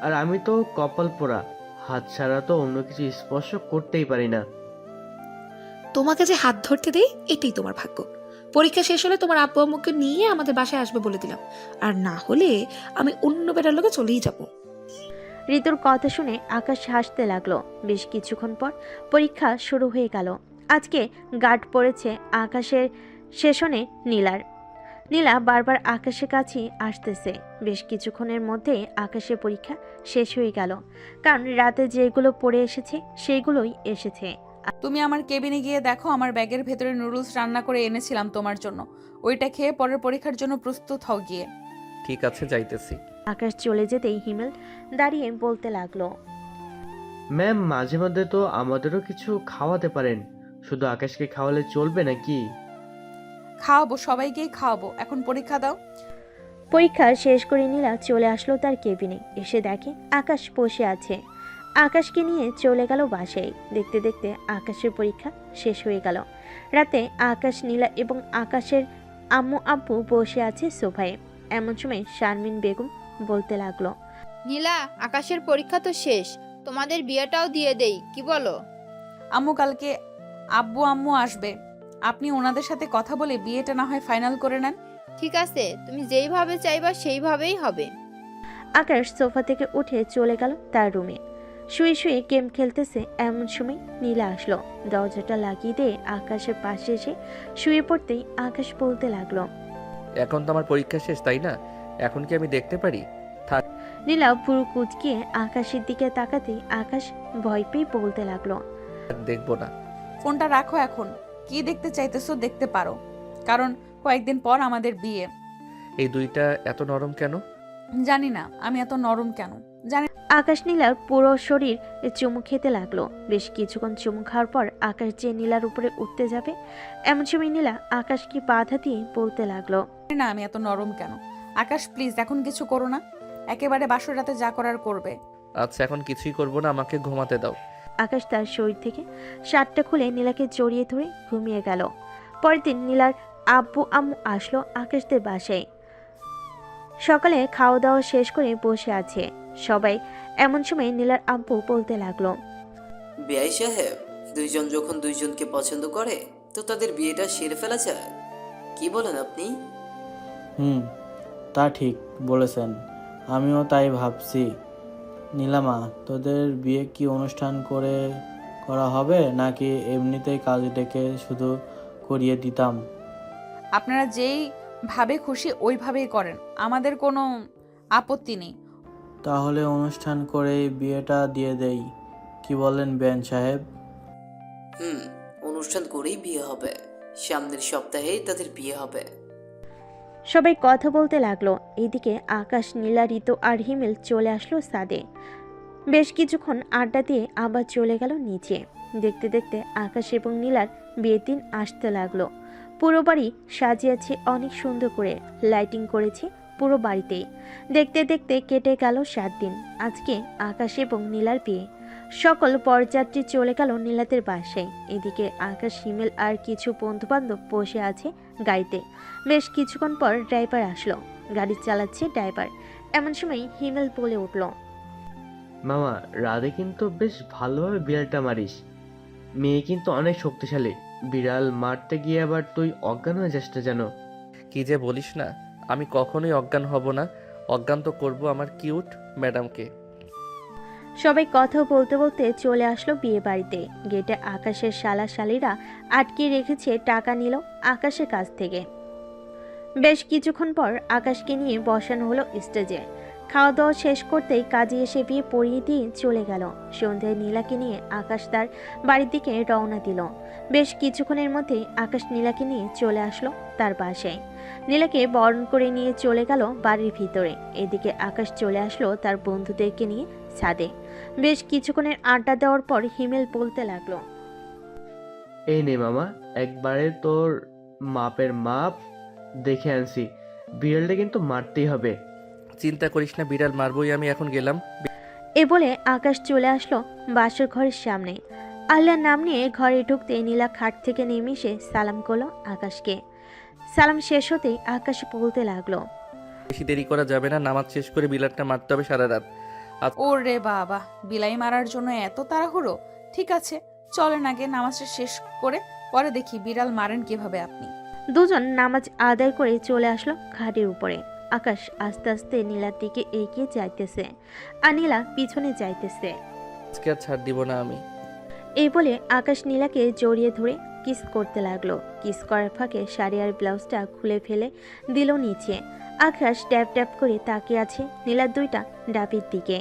আর আমি তো কপাল পোড়া, হাত ছাড়া তো অন্য কিছু স্পর্শ করতেই পারি না।
তোমাকে যে হাত ধরতে দেই এটাই তোমার ভাগ্য। পরীক্ষা শেষ হলে তোমার আব্বু আম্মুকে নিয়ে আমাদের বাসায় আসবে বলে দিলাম, আর না হলে আমি অন্য বেটার লোকে চলেই যাব।
ঋতুর কথা শুনে আকাশ হাসতে লাগলো। বেশ কিছুক্ষণ পর পরীক্ষা শুরু হয়ে গেল। আজকে গার্ড পড়েছে আকাশের সেশনে নীলার। নীলা বারবার আকাশের কাছে আসতেছে। বেশ কিছুক্ষণের মধ্যে আকাশের পরীক্ষা শেষ হয়ে গেল, কারণ রাতে যেগুলো পড়ে এসেছে সেইগুলোই এসেছে।
তুমি আমার কেবিনে গিয়ে দেখো, আমার ব্যাগের ভেতরে নুডলস রান্না করে এনেছিলাম তোমার জন্য। ওইটা খেয়ে পরের পরীক্ষার জন্য প্রস্তুত হও গিয়ে।
ঠিক আছে, যাইতেছি।
আকাশ চলে যেতেই হিমেল দাঁড়িয়ে বলতে লাগলো,
ম্যাম, মাঝে মধ্যে তো আমাদেরও কিছু খাওয়াতে পারেন, শুধু আকাশকে খাওয়ালে চলবে নাকি?
খাওয়াবো, সবাইকেই খাওয়াবো। এখন পরীক্ষা দাও।
পরীক্ষা শেষ করে নীলা চলে আসলো তার কেবিনে। এসে দেখে আকাশ বসে আছে। আকাশকে নিয়ে চলে গেল বাসায়। দেখতে দেখতে আকাশের পরীক্ষা শেষ হয়ে গেল। রাতে আকাশ, নীলা এবং আকাশের আম্মু আব্বু বসে আছে সোফায়। এমন সময় শারমিন বেগম বলতে লাগলো,
নীলা, আকাশের পরীক্ষা তো শেষ, তোমাদের বিয়েটাও দিয়ে দেই, কি বলো?
আম্মু কালকে আব্বু আম্মু আসবে, আপনি ওনাদের সাথে কথা বলে বিয়েটা না হয় ফাইনাল করে নেন।
ঠিক আছে, তুমি যেইভাবে চাইবা সেইভাবেই হবে।
আকাশ সোফা থেকে উঠে চলে গেল তার রুমে। শুয়ে শুয়ে গেম খেলতেছে এমন সময় নীলা আসলো। দরজাটা লাগিয়ে দিয়ে আকাশের পাশে এসে শুয়ে পড়তেই আকাশ বলতে লাগলো,
এখন তো আমার পরীক্ষা শেষ, তাই না? এখন কি আমি দেখতে পারি?
নীলা পুরো কুচকিয়ে আকাশের দিকে তাকাতেই আকাশ ভয় পেয়ে বলতে লাগলো,
দেখবো না।
ফোনটা রাখো, এখন কি দেখতে চাইতেছো দেখতে পারো, কারণ কয়েকদিন পর আমাদের বিয়ে।
এই দুইটা এত নরম কেন?
জানি না আমি এত নরম কেন, জানি।
আকাশ নীলার পুরো শরীর চুমু খেতে লাগলো। বেশ কিছুক্ষণ চুমু খাওয়ার পর আকাশ যে নীলার উপরে উঠতে যাবে এমন সময় নীলা আকাশকে বাধা দিয়ে বলতে লাগলো,
না আমি এত নরম কেন। আকাশ প্লিজ এখন কিছু করো না, একেবারে বাসর রাতে যা করার করবে।
আচ্ছা, এখন কিছুই করবো না, আমাকে ঘুমাতে দাও।
আকাশ তার শরীর থেকে শার্টটা খুলে নীলাকে জড়িয়ে ধরে ঘুমিয়ে গেল। পরের দিন নীলার আব্বু আম্মু আসলো আকাশদের বাসায়। সকালে খাওয়া দাওয়া শেষ করে বসে আছে সবাই। এমন সময় নীলার আব্বু বলতে লাগলো,
বিআই সাহেব, দুইজন যখন দুইজনকে পছন্দ করে তো তাদের বিয়েটা সেরে ফেলা যায়, কি বলেন আপনি?
তা ঠিক বলেছেন, আমিও তাই ভাবছি। নীলামা, তোদের বিয়ে কি অনুষ্ঠান করে করা হবে নাকি এমনিতেই কাজ ডেকে শুধু করিয়ে দিতাম?
আপনারা যেই ভাবে খুশি ওইভাবেই করেন, আমাদের কোনো আপত্তি নেই।
তাহলে অনুষ্ঠান করেই বিয়েটা দিয়ে দেই, কি বলেন বেন সাহেব?
অনুষ্ঠান করেই বিয়ে হবে, সামনের সপ্তাহেই তাদের বিয়ে হবে।
সবাই কথা বলতে লাগলো। এদিকে আকাশ, নীলা, ঋতু আর হিমেল চলে আসলো ছাদে। বেশ কিছুক্ষণ আড্ডা দিয়ে আবার চলে গেল নিচে। দেখতে দেখতে আকাশ এবং নীলার বিয়ের দিন আসতে লাগলো। পুরো বাড়ি সাজিয়েছে অনেক সুন্দর করে, লাইটিং করেছে পুরো বাড়িতেই। দেখতে দেখতে কেটে গেল 7 দিন। আজকে আকাশ এবং নীলার বিয়ে। সকল বরযাত্রী চলে গেল নীলাদের বাসায়। এদিকে আকাশ, হিমেল আর কিছু বন্ধুবান্ধব বসে আছে গাড়িতে। বেশ কিছুক্ষণ পর ড্রাইভার আসলো। গাড়ি চালাচ্ছে ড্রাইভার। এমন সময় হিমেল বলে উঠল,
মামা, রাধে কিন্তু বেশ ভালোভাবে বিড়ালটা মারিস। মেয়ে কিন্তু অনেক শক্তিশালী, বিড়াল মারতে গিয়ে আবার তুই অজ্ঞান হয়ে যাস না যেন।
কি যে বলিস না, আমি কখনোই অজ্ঞান হব না। অজ্ঞান তো করবো আমার কিউট ম্যাডামকে।
সবাই কথা বলতে বলতে চলে আসলো বিয়ে বাড়িতে। গেটে আকাশের শালা শালিরা আটকে রেখেছে টাকা নিল আকাশের কাছ থেকে। বেশ কিছুক্ষণ পর আকাশকে নিয়ে বসানো হলো স্টেজে। খাওয়া দাওয়া শেষ করতেই কাজে এসে বিয়ে পড়িয়ে দিয়ে চলে গেল। সন্ধ্যায় নীলাকে নিয়ে আকাশ তার বাড়ির দিকে রওনা দিল। বেশ কিছুক্ষণের মধ্যেই আকাশ নীলাকে নিয়ে চলে আসলো তার বাসায়। নীলাকে বরণ করে নিয়ে চলে গেল বাড়ির ভিতরে। এদিকে আকাশ চলে আসলো তার বন্ধুদেরকে নিয়ে ছাদে। বেশ কিছুক্ষণের আড্ডা দেওয়ার পর হিমেল বলতে লাগলো,
এই নে মামা, একবারে তোর মাপের মাপ দেখে আনছি। বিড়ালটা কিন্তু মারতেই হবে।
চিন্তা করিস না, বিড়াল মারবই আমি, এখন গেলাম।
এ বলে আকাশ চলে আসলো বাসর ঘরের সামনে। আল্লাহর নাম নিয়ে ঘরে ঢুকতে নীলা খাট থেকে নেমে এসে সালাম করলো আকাশকে। সালাম শেষ হতেই আকাশ বলতে লাগলো,
বেশি দেরি করা যাবে না, নামাজ শেষ করে বিড়ালটা মারতে হবে সারা রাত।
ওরে বাবা, বিলাই মারার জন্য এত তাড়াহুড়ো? ঠিক আছে, চলেন আগে নামাজটা শেষ করে পরে দেখি বিড়াল মারেন কিভাবে আপনি।
দুজন নামাজ আদায় করে চলে আসলো ঘাটের উপরে। আকাশ আস্তে আস্তে নীলার দিকে এগিয়ে যাইতেছে আর নীলা পিছনে যাইতেছে।
আজকে আর ছাড় দিব না আমি।
এই বলে আকাশ নীলাকে জড়িয়ে ধরে কিস করতে লাগলো। কিস করার ফাঁকে শাড়ি আর ব্লাউজটা খুলে ফেলে দিল নিচে। আকাশ ট্যাপ ট্যাপ করে তাকিয়ে আছে নীলার দুইটা ডাবির দিকে।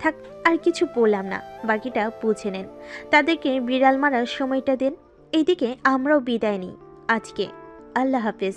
থাক, আর কিছু বললাম না, বাকিটা বুঝে নেন। তাদেরকে বিড়াল মারার সময়টা দেন। এইদিকে আমরাও বিদায় নিই আজকে। আল্লাহ হাফেজ।